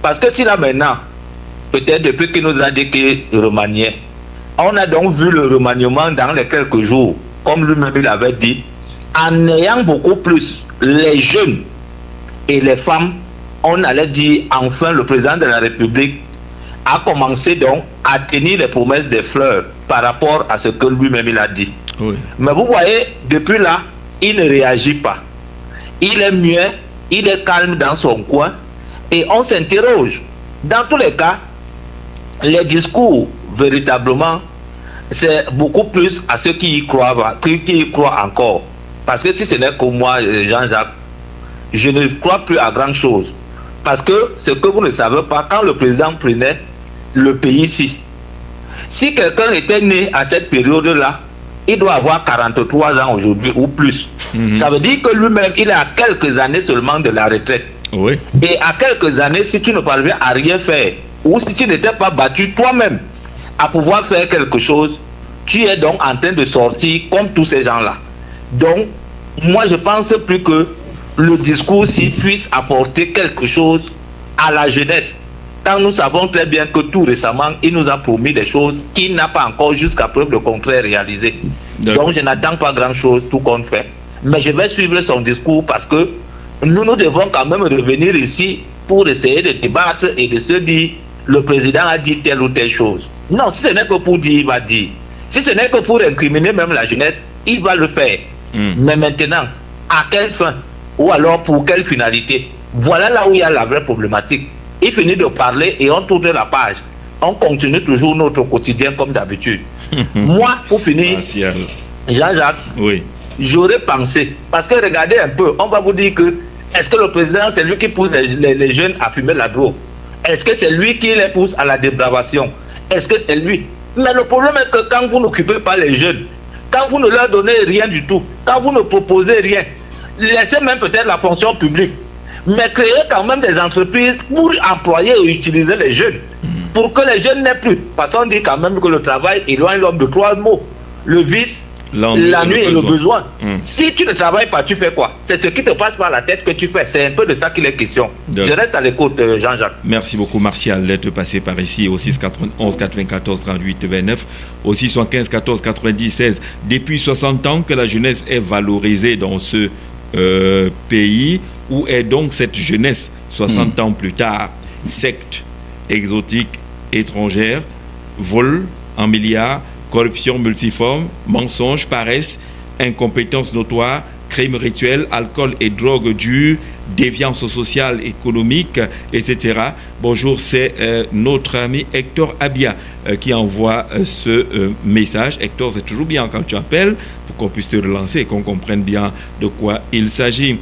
Parce que si là maintenant, peut-être depuis qu'il nous a dit qu'il remaniait, on a donc vu le remaniement dans les quelques jours, comme lui-même il avait dit, en ayant beaucoup plus les jeunes et les femmes, on allait dire enfin le président de la République a commencé donc à tenir les promesses des fleurs par rapport à ce que lui-même il a dit. Oui. Mais vous voyez, depuis là, il ne réagit pas. Il est muet, il est calme dans son coin et on s'interroge. Dans tous les cas, les discours, véritablement, c'est beaucoup plus à ceux qui y croient encore. Parce que si ce n'est que moi, Jean-Jacques, je ne crois plus à grand chose. Parce que ce que vous ne savez pas, quand le président prenait le pays ici, si quelqu'un était né à cette période-là, il doit avoir 43 ans aujourd'hui ou plus. Ça veut dire que lui-même, il est à quelques années seulement de la retraite. Oui. Et à quelques années, si tu ne parviens à rien faire, ou si tu n'étais pas battu toi-même à pouvoir faire quelque chose, tu es donc en train de sortir comme tous ces gens-là. Donc, moi, je pense plus que le discours-ci puisse apporter quelque chose à la jeunesse. Quand nous savons très bien que tout récemment, il nous a promis des choses qu'il n'a pas encore jusqu'à preuve de contraire réalisées. Donc, je n'attends pas grand-chose, tout compte fait. Mais je vais suivre son discours parce que nous devons quand même revenir ici pour essayer de débattre et de se dire le président a dit telle ou telle chose. Non, si ce n'est que pour dire, il va dire. Si ce n'est que pour incriminer même la jeunesse, il va le faire. Mais maintenant, à quelle fin? Ou alors pour quelle finalité? Voilà là où il y a la vraie problématique. Il finit de parler et on tourne la page. On continue toujours notre quotidien comme d'habitude. Moi, pour finir, Jean-Jacques, oui, j'aurais pensé, parce que regardez un peu, on va vous dire que est-ce que le président, c'est lui qui pousse les jeunes à fumer la drogue? Est-ce que c'est lui qui les pousse à la dépravation? Est-ce que c'est lui? Mais le problème est que quand vous n'occupez pas les jeunes, quand vous ne leur donnez rien du tout, quand vous ne proposez rien, laissez même peut-être la fonction publique, mais créez quand même des entreprises pour employer et utiliser les jeunes, pour que les jeunes n'aient plus. Parce qu'on dit quand même que le travail éloigne l'homme de 3 mots. Le vice, la nuit et le besoin. Si tu ne travailles pas, tu fais quoi? C'est ce qui te passe par la tête que tu fais. C'est un peu de ça qu'il est question. Je reste à l'écoute, Jean-Jacques. Merci beaucoup, Martial, d'être passé par ici au 6 91 94 38 29, au 6 75 14 90 16. Depuis 60 ans que la jeunesse est valorisée dans ce pays. Où est donc cette jeunesse 60 ans plus tard? Secte, exotique, étrangère, vol en milliards, corruption multiforme, mensonge, paresse, incompétence notoire, crime rituel, alcool et drogue dure, déviance sociale, économique, etc. Bonjour, c'est notre ami Hector Abia qui envoie ce message. Hector, c'est toujours bien quand tu appelles pour qu'on puisse te relancer et qu'on comprenne bien de quoi il s'agit.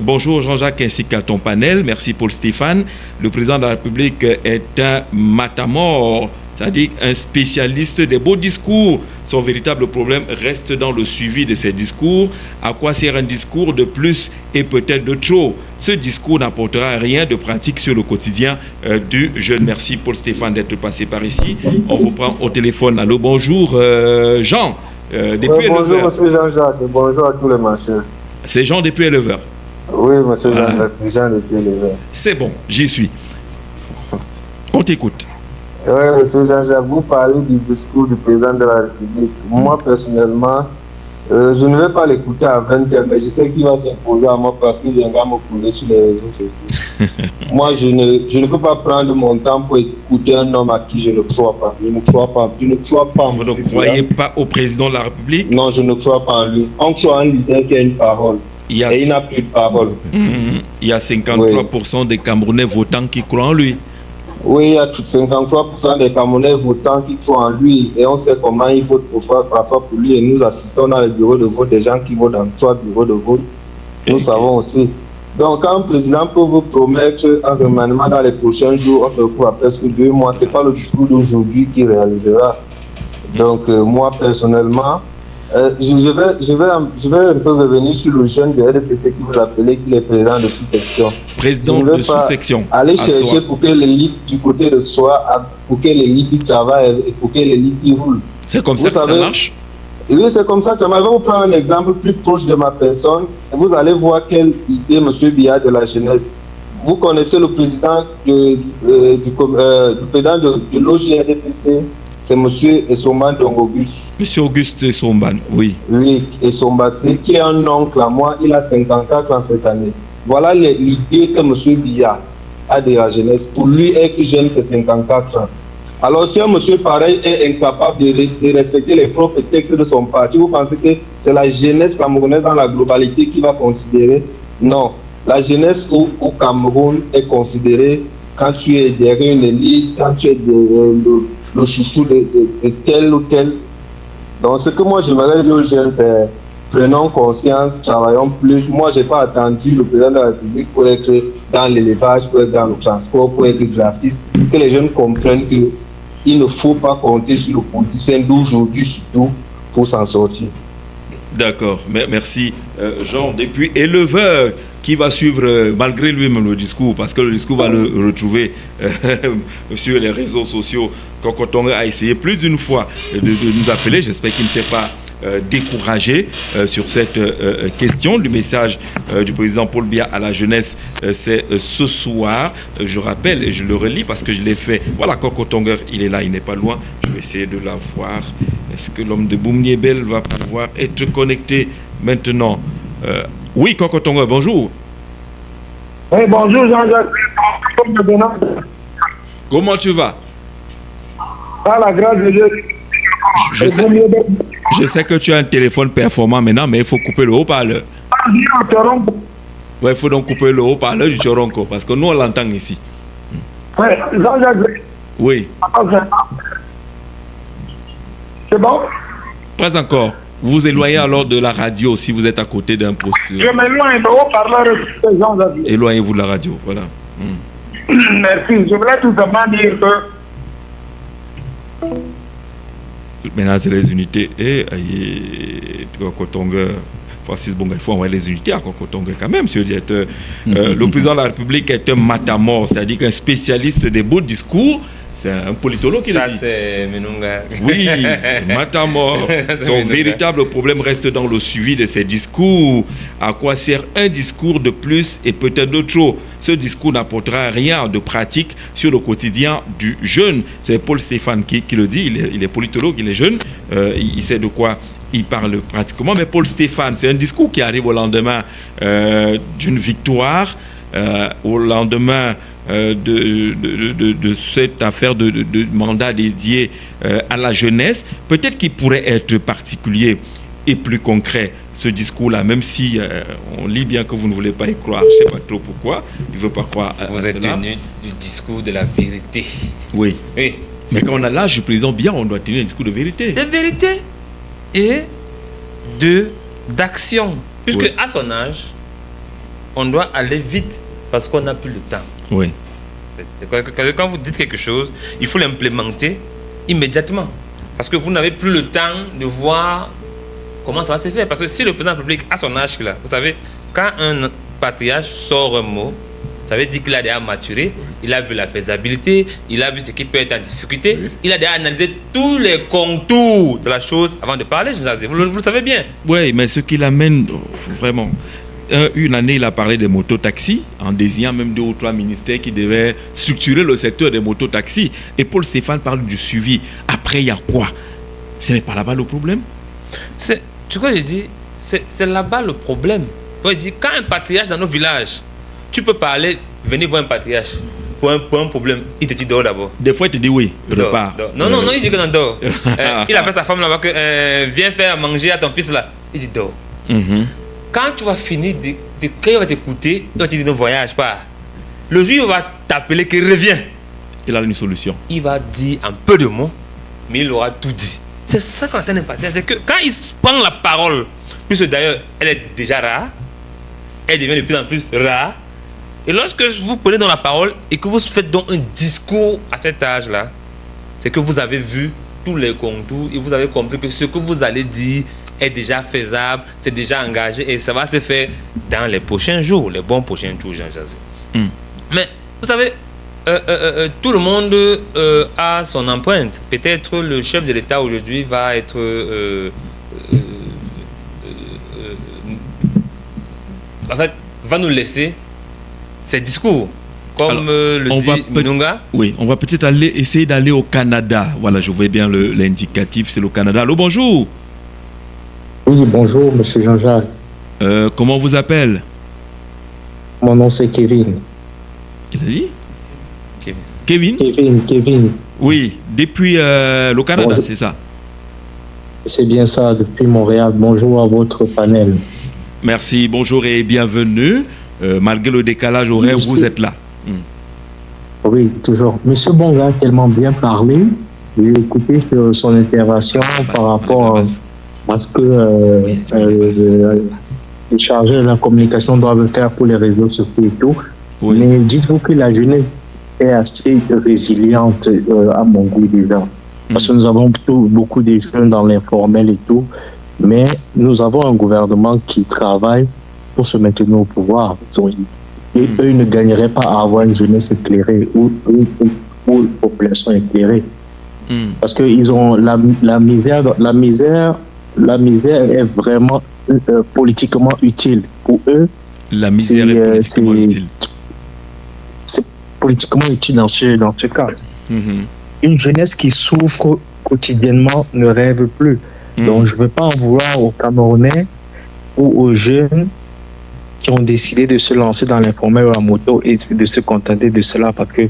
Bonjour Jean-Jacques ainsi qu'à ton panel. Merci Paul Stéphane. Le président de la République est un matamor, c'est-à-dire un spécialiste des beaux discours. Son véritable problème reste dans le suivi de ces discours. À quoi sert un discours de plus et peut-être de trop? Ce discours n'apportera rien de pratique sur le quotidien du jeune. Merci Paul Stéphane d'être passé par ici. On vous prend au téléphone. Allô, bonjour Jean. Depuis bonjour monsieur Jean-Jacques et bonjour à tous les machins. C'est Jean depuis Éleveur. Oui, monsieur Jean-Jacques, c'est Jean depuis Éleveur. C'est bon, j'y suis. On t'écoute. Oui, monsieur Jean-Jacques, vous parlez du discours du président de la République. Moi, personnellement, je ne vais pas l'écouter à 20h, mais je sais qu'il va s'imposer à moi parce qu'il viendra me couler sur les réseaux sociaux. Moi, je ne peux pas prendre mon temps pour écouter un homme à qui je ne crois pas. Je ne crois pas. Je ne crois pas. Vous ne croyez pas au président de la République? Non, je ne crois pas en lui. On soit un leader qui a une parole. Et il n'a plus de parole. Il y a 53% des Camerounais votants qui croient en lui. Oui, il y a 53% des Camerounais votants qui croient en lui. Et on sait comment ils votent parfois pour lui. Et nous assistons dans les bureaux de vote des gens qui votent dans 3 bureaux de vote. Nous savons aussi. Donc, quand un président peut vous promettre un remaniement dans les prochains jours, on se retrouve à presque 2 mois. Ce n'est pas le discours d'aujourd'hui qui réalisera. Donc, moi, personnellement, je vais un peu revenir sur le jeune de RDPC qui vous appelez, qui est président de sous-section. Président de sous-section. Allez chercher pour que l'élite du côté de soi, pour que l'élite qui travaille et pour que l'élite qui roule. C'est comme ça que ça marche? Oui, c'est comme ça que ça marche. Je vais vous prendre un exemple plus proche de ma personne et vous allez voir quelle idée M. Biya de la jeunesse. Vous connaissez le président du président de l'OGRDPC. C'est M. Essomban Auguste. M. Auguste Essomban, oui. Oui, Essomban, c'est qui est un oncle à moi, il a 54 ans cette année. Voilà l'idée que M. Biya a de la jeunesse. Pour lui, être jeune, c'est 54 ans. Alors, si un monsieur pareil est incapable de respecter les propres textes de son parti, vous pensez que c'est la jeunesse camerounaise dans la globalité qui va considérer? Non. La jeunesse au Cameroun est considérée quand tu es derrière une élite, quand tu es le chouchou de tel ou tel. Donc ce que moi j'aimerais dire aux jeunes, c'est prenons conscience, travaillons plus. Moi, je n'ai pas attendu le président de la République pour être dans l'élevage, pour être dans le transport, pour être graphiste. Que les jeunes comprennent qu'il ne faut pas compter sur le politicien d'aujourd'hui surtout pour s'en sortir. D'accord, merci Jean. Depuis éleveur qui va suivre malgré lui-même le discours, parce que le discours va le retrouver sur les réseaux sociaux. Koko Tonga a essayé plus d'une fois de nous appeler, j'espère qu'il ne s'est pas découragé sur cette question. Le message du président Paul Biya à la jeunesse, c'est ce soir. Je rappelle et je le relis parce que je l'ai fait. Voilà, Koko Tonga, il est là, il n'est pas loin. Je vais essayer de la voir. Est-ce que l'homme de Boumniebel va pouvoir être connecté maintenant? Oui, Koko Tonga, bonjour. Oui, bonjour Jean-Jacques. Comment tu vas? Par la grâce de Dieu. Je sais que tu as un téléphone performant maintenant, mais il faut couper le haut-parleur. Ouais, il faut donc couper le haut-parleur du Choronko, parce que nous, on l'entend ici. Oui, Jean-Jacques. Oui. C'est bon? Pas encore. Vous vous éloignez alors de la radio si vous êtes à côté d'un poste. Je m'éloigne de haut-parleur de Jean-Jacques. Éloignez-vous de la radio, voilà. Merci. Je voulais tout simplement dire que maintenant, c'est les unités. Et Kokotonga, Francis Bonga, il faut envoyer les unités à Kokotonga quand même, monsieur le directeur. Le président de la République est un matamor, c'est-à-dire qu'un spécialiste des beaux discours. C'est un politologue qui le dit. Ça, c'est Menunga. Oui, matamor. Son véritable problème reste dans le suivi de ses discours. À quoi sert un discours de plus et peut-être de trop? Ce discours n'apportera rien de pratique sur le quotidien du jeune. C'est Paul Stéphane qui le dit. Il est politologue, il est jeune. Il sait de quoi il parle pratiquement. Mais Paul Stéphane, c'est un discours qui arrive au lendemain d'une victoire, au lendemain de cette affaire de mandat dédié à la jeunesse. Peut-être qu'il pourrait être particulier et plus concret, ce discours-là, même si on lit bien que vous ne voulez pas y croire, je ne sais pas trop pourquoi, il ne veut pas croire à vous êtes tenu du discours de la vérité. Oui. Mais quand on a l'âge du président Biya, on doit tenir un discours de vérité. De vérité et d'action. Puisque à son âge, on doit aller vite parce qu'on n'a plus le temps. Oui. Quand vous dites quelque chose, il faut l'implémenter immédiatement. Parce que vous n'avez plus le temps de voir comment ça va se faire. Parce que si le président de la République, à son âge, là, vous savez, quand un patriarche sort un mot, ça veut dire qu'il a déjà maturé, il a vu la faisabilité, il a vu ce qui peut être en difficulté, il a déjà analysé tous les contours de la chose avant de parler, vous le savez bien. Oui, mais ce qui l'amène vraiment... Une année, il a parlé des mototaxis, en désignant même 2 ou 3 ministères qui devaient structurer le secteur des mototaxis. Et Paul Stéphane parle du suivi. Après, il y a quoi? Ce n'est pas là-bas le problème? Tu vois, je dis, c'est là-bas le problème. Je dis, quand un patriarche dans nos villages, tu peux parler, venez voir un patriarche pour un problème, il te dit dehors d'abord. Des fois, il te dit oui, repars. Non, il dit que non, dehors. Il appelle sa femme là-bas que viens faire manger à ton fils là. Il dit dehors. Quand tu vas finir, quand il va t'écouter, il va te dire ne voyage pas. Le jour où il va t'appeler qu'il revient, il a une solution. Il va dire en peu de mots, mais il aura tout dit. C'est ça qu'on attend d'un patriarche. C'est que quand il prend la parole, puisque d'ailleurs elle est déjà rare, elle devient de plus en plus rare. Et lorsque vous prenez dans la parole et que vous faites donc un discours à cet âge-là, c'est que vous avez vu tous les contours et vous avez compris que ce que vous allez dire est déjà faisable, c'est déjà engagé et ça va se faire dans les prochains jours, les bons prochains jours, Jean-Jacques. Mais vous savez, tout le monde a son empreinte. Peut-être le chef de l'État aujourd'hui va être en fait, va nous laisser ses discours. Comme le dit Menunga. Oui, on va peut-être essayer d'aller au Canada. Voilà, je vois bien l'indicatif, c'est le Canada. Allô, bonjour. Oui, bonjour, monsieur Jean-Jacques. Comment on vous appelle? Mon nom, c'est Kevin. Il a dit Kevin. Kevin. Oui, depuis le Canada, c'est ça? C'est bien ça, depuis Montréal. Bonjour à votre panel. Merci, bonjour et bienvenue. Malgré le décalage horaire, vous êtes là. Oui, toujours. Monsieur Bonga a tellement bien parlé. J'ai écouté son intervention par rapport à ce que les chargés de la communication doivent faire pour les réseaux sociaux et tout. Oui. Mais dites-vous que la jeunesse est assez résiliente à mon goût déjà. Parce que nous avons beaucoup de jeunes dans l'informel et tout. Mais nous avons un gouvernement qui travaille pour se maintenir au pouvoir. Et eux ne gagneraient pas à avoir une jeunesse éclairée ou une population éclairée. Parce que ils ont la misère est vraiment politiquement utile. Pour eux, la misère est politiquement utile. C'est politiquement utile dans ce cas. Une jeunesse qui souffre quotidiennement ne rêve plus. Donc je ne veux pas en vouloir aux Camerounais ou aux jeunes qui ont décidé de se lancer dans l'informel ou la moto et de se contenter de cela, parce que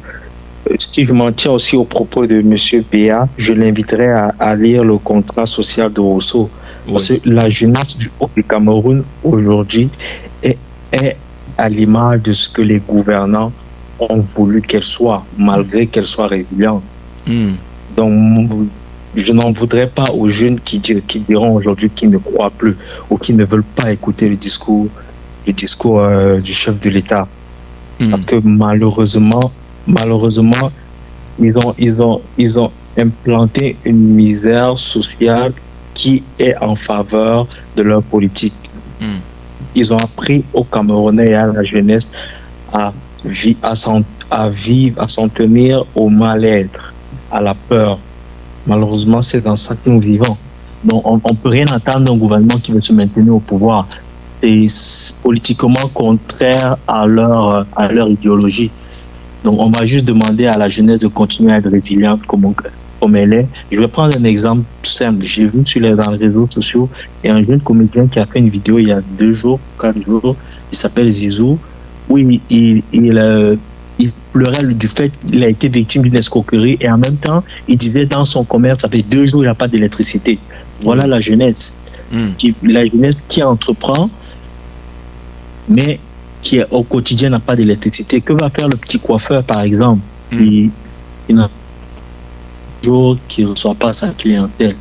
si je m'en tiens aussi aux propos de M. Béa, je l'inviterai à lire le contrat social de Rousseau. Oui. Parce que la jeunesse du Cameroun aujourd'hui est à l'image de ce que les gouvernants ont voulu qu'elle soit, malgré qu'elle soit résiliente. Donc, je n'en voudrais pas aux jeunes qui diront aujourd'hui qu'ils ne croient plus ou qui ne veulent pas écouter le discours du chef de l'État. Parce que malheureusement, ils ont implanté une misère sociale qui est en faveur de leur politique. Ils ont appris aux Camerounais et à la jeunesse à vivre, à s'en tenir au mal-être, à la peur. Malheureusement, c'est dans ça que nous vivons. Donc, on ne peut rien attendre d'un gouvernement qui veut se maintenir au pouvoir. C'est politiquement contraire à leur idéologie. Donc, on va juste demander à la jeunesse de continuer à être résiliente comme elle est. Je vais prendre un exemple simple. J'ai vu dans les réseaux sociaux, il y a un jeune comédien qui a fait une vidéo il y a 4 jours, il s'appelle Zizou, où il pleurait du fait qu'il a été victime d'une escroquerie et en même temps, il disait dans son commerce, ça fait 2 jours, il n'y a pas d'électricité. Voilà la jeunesse. La jeunesse qui entreprend, mais qui au quotidien n'a pas d'électricité. Que va faire le petit coiffeur, par exemple? Il n'a pas de jour qui ne reçoit pas sa clientèle.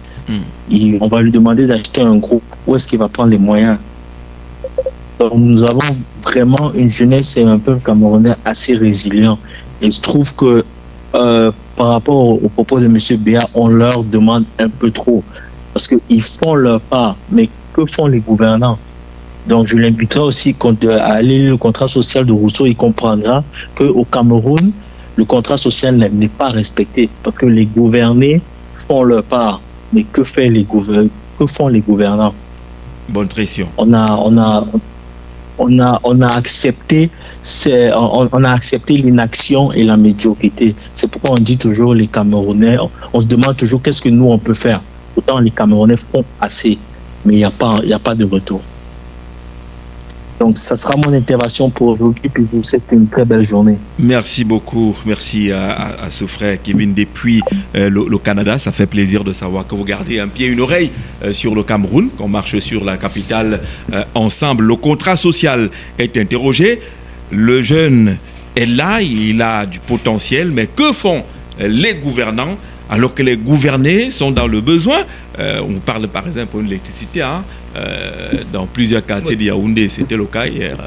On va lui demander d'acheter un groupe. Où est-ce qu'il va prendre les moyens? Donc, nous avons vraiment une jeunesse et un peuple camerounais assez résilient. Et je trouve que par rapport au propos de M. Béa, on leur demande un peu trop. Parce qu'ils font leur part. Mais que font les gouvernants? Donc, je l'inviterai aussi à lire le contrat social de Rousseau. Il comprendra qu'au Cameroun, le contrat social n'est pas respecté. Parce que les gouvernés font leur part. Mais que font les gouvernants? Bonne pression. On a accepté l'inaction et la médiocrité. C'est pourquoi on dit toujours les Camerounais, on se demande toujours qu'est-ce que nous on peut faire. Pourtant les Camerounais font assez, mais il n'y a pas de retour. Donc ça sera mon intervention pour aujourd'hui, puis je vous souhaite une très belle journée. Merci beaucoup, merci à ce frère Kevin depuis le Canada. Ça fait plaisir de savoir que vous gardez un pied et une oreille sur le Cameroun, qu'on marche sur la capitale ensemble. Le contrat social est interrogé, le jeune est là, il a du potentiel, mais que font les gouvernants alors que les gouvernés sont dans le besoin? On parle par exemple de l'électricité, dans plusieurs quartiers de Yaoundé, c'était le cas hier,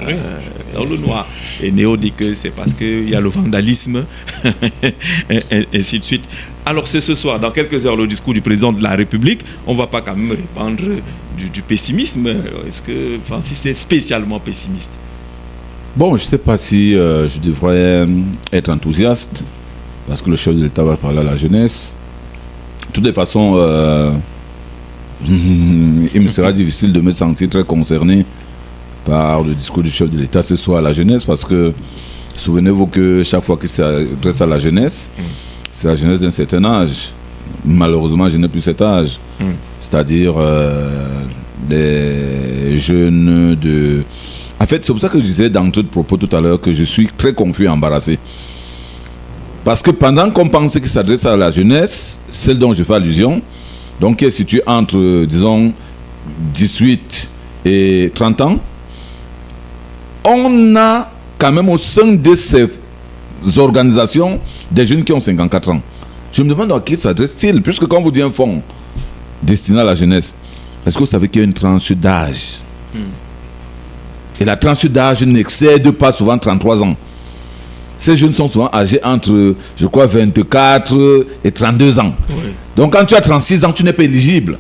dans le noir. Et Néo dit que c'est parce qu'il y a le vandalisme, et ainsi de suite. Alors c'est ce soir, dans quelques heures, le discours du président de la République. On ne va pas quand même répandre du pessimisme. Est-ce que Francis est spécialement pessimiste? Bon, je ne sais pas si je devrais être enthousiaste, parce que le chef de l'État va parler à la jeunesse. De toutes les façons, il me sera difficile de me sentir très concerné par le discours du chef de l'État ce soir à la jeunesse, parce que souvenez-vous que chaque fois qu'il s'adresse à la jeunesse, c'est la jeunesse d'un certain âge. Malheureusement, je n'ai plus cet âge. C'est-à-dire des jeunes de... En fait, c'est pour ça que je disais dans tout propos tout à l'heure que je suis très confus et embarrassé. Parce que pendant qu'on pensait qu'il s'adresse à la jeunesse, celle dont je fais allusion, donc qui est située entre, disons, 18 et 30 ans, on a quand même au sein de ces organisations des jeunes qui ont 54 ans. Je me demande à qui s'adresse-t-il, puisque quand vous dites un fonds destiné à la jeunesse, est-ce que vous savez qu'il y a une tranche d'âge? Et la tranche d'âge n'excède pas souvent 33 ans. Ces jeunes sont souvent âgés entre, je crois, 24 et 32 ans. Oui. Donc quand tu as 36 ans, tu n'es pas éligible.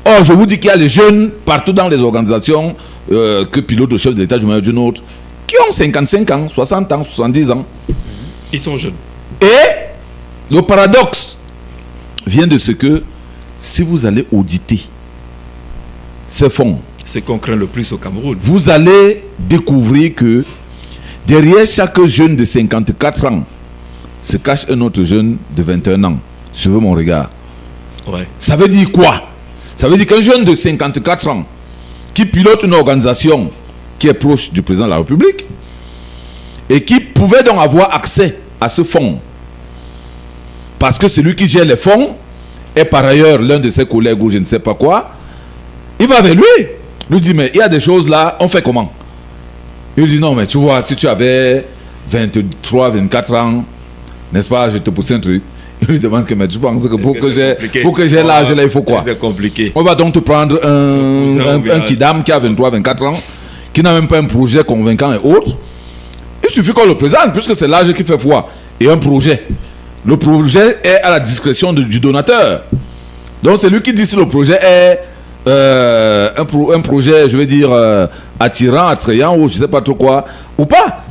Or, je vous dis qu'il y a les jeunes partout dans les organisations que pilote le chef de l'État du Mali d'une autre, qui ont 55 ans, 60 ans, 70 ans. Ils sont jeunes. Et le paradoxe vient de ce que si vous allez auditer ces fonds, c'est qu'on craint le plus au Cameroun. Vous allez découvrir que derrière chaque jeune de 54 ans se cache un autre jeune de 21 ans. Suivez mon regard. Ouais. Ça veut dire quoi? Ça veut dire qu'un jeune de 54 ans qui pilote une organisation qui est proche du président de la République et qui pouvait donc avoir accès à ce fonds parce que celui qui gère les fonds est par ailleurs l'un de ses collègues ou je ne sais pas quoi, il va vers lui dit mais il y a des choses là, on fait comment? Il dit non mais tu vois, si tu avais 23, 24 ans, n'est-ce pas, je te pousse un truc. Il lui demande que mais tu penses que pour que j'ai l'âge là, il faut quoi? C'est compliqué. On va donc te prendre un kidam qui a 23, 24 ans, qui n'a même pas un projet convaincant et autres. Il suffit qu'on le présente, puisque c'est l'âge qui fait foi. Et un projet. Le projet est à la discrétion du donateur. Donc c'est lui qui dit si le projet est un projet, je vais dire, attirant, attrayant, ou je ne sais pas trop quoi, ou pas.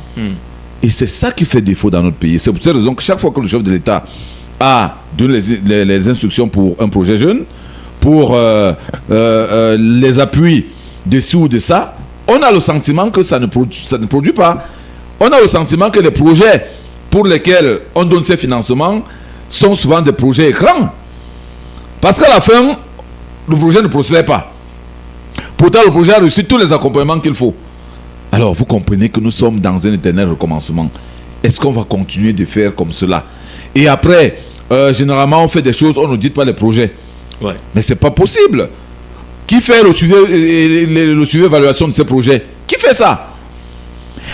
Et c'est ça qui fait défaut dans notre pays. C'est pour cette raison que chaque fois que le chef de l'État a donné les instructions pour un projet jeune, pour les appuis de ci ou de ça, on a le sentiment que ça ne produit pas. On a le sentiment que les projets pour lesquels on donne ces financements sont souvent des projets écrans. Parce qu'à la fin, le projet ne prospère pas. Pourtant, le projet a reçu tous les accompagnements qu'il faut. Alors, vous comprenez que nous sommes dans un éternel recommencement. Est-ce qu'on va continuer de faire comme cela? Et après, généralement, on fait des choses, on ne dit pas les projets. Ouais. Mais ce n'est pas possible. Qui fait le suivi évaluation de ces projets? Qui fait ça?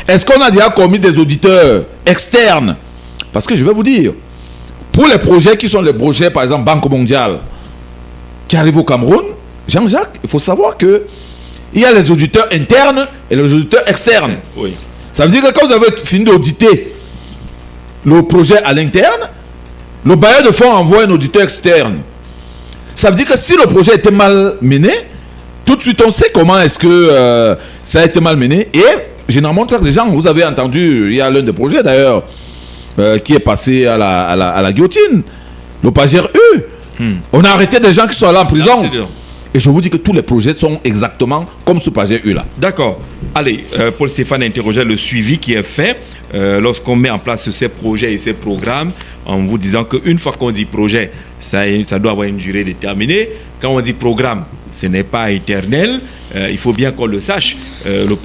Est-ce qu'on a déjà commis des auditeurs externes? Parce que je vais vous dire, pour les projets qui sont les projets, par exemple, Banque mondiale, qui arrivent au Cameroun, Jean-Jacques, il faut savoir que il y a les auditeurs internes et les auditeurs externes. Oui. Ça veut dire que quand vous avez fini d'auditer le projet à l'interne, le bailleur de fonds envoie un auditeur externe. Ça veut dire que si le projet était mal mené, tout de suite on sait comment est-ce que ça a été mal mené. Et généralement, les gens, vous avez entendu, il y a l'un des projets d'ailleurs qui est passé à la guillotine, le Pagère U. On a arrêté des gens qui sont allés en prison. Et je vous dis que tous les projets sont exactement comme ce Pagère U là. D'accord. Allez, Paul Stéphane interrogeait le suivi qui est fait lorsqu'on met en place ces projets et ces programmes, en vous disant qu'une fois qu'on dit projet, ça doit avoir une durée déterminée. Quand on dit programme, ce n'est pas éternel. Il faut bien qu'on le sache.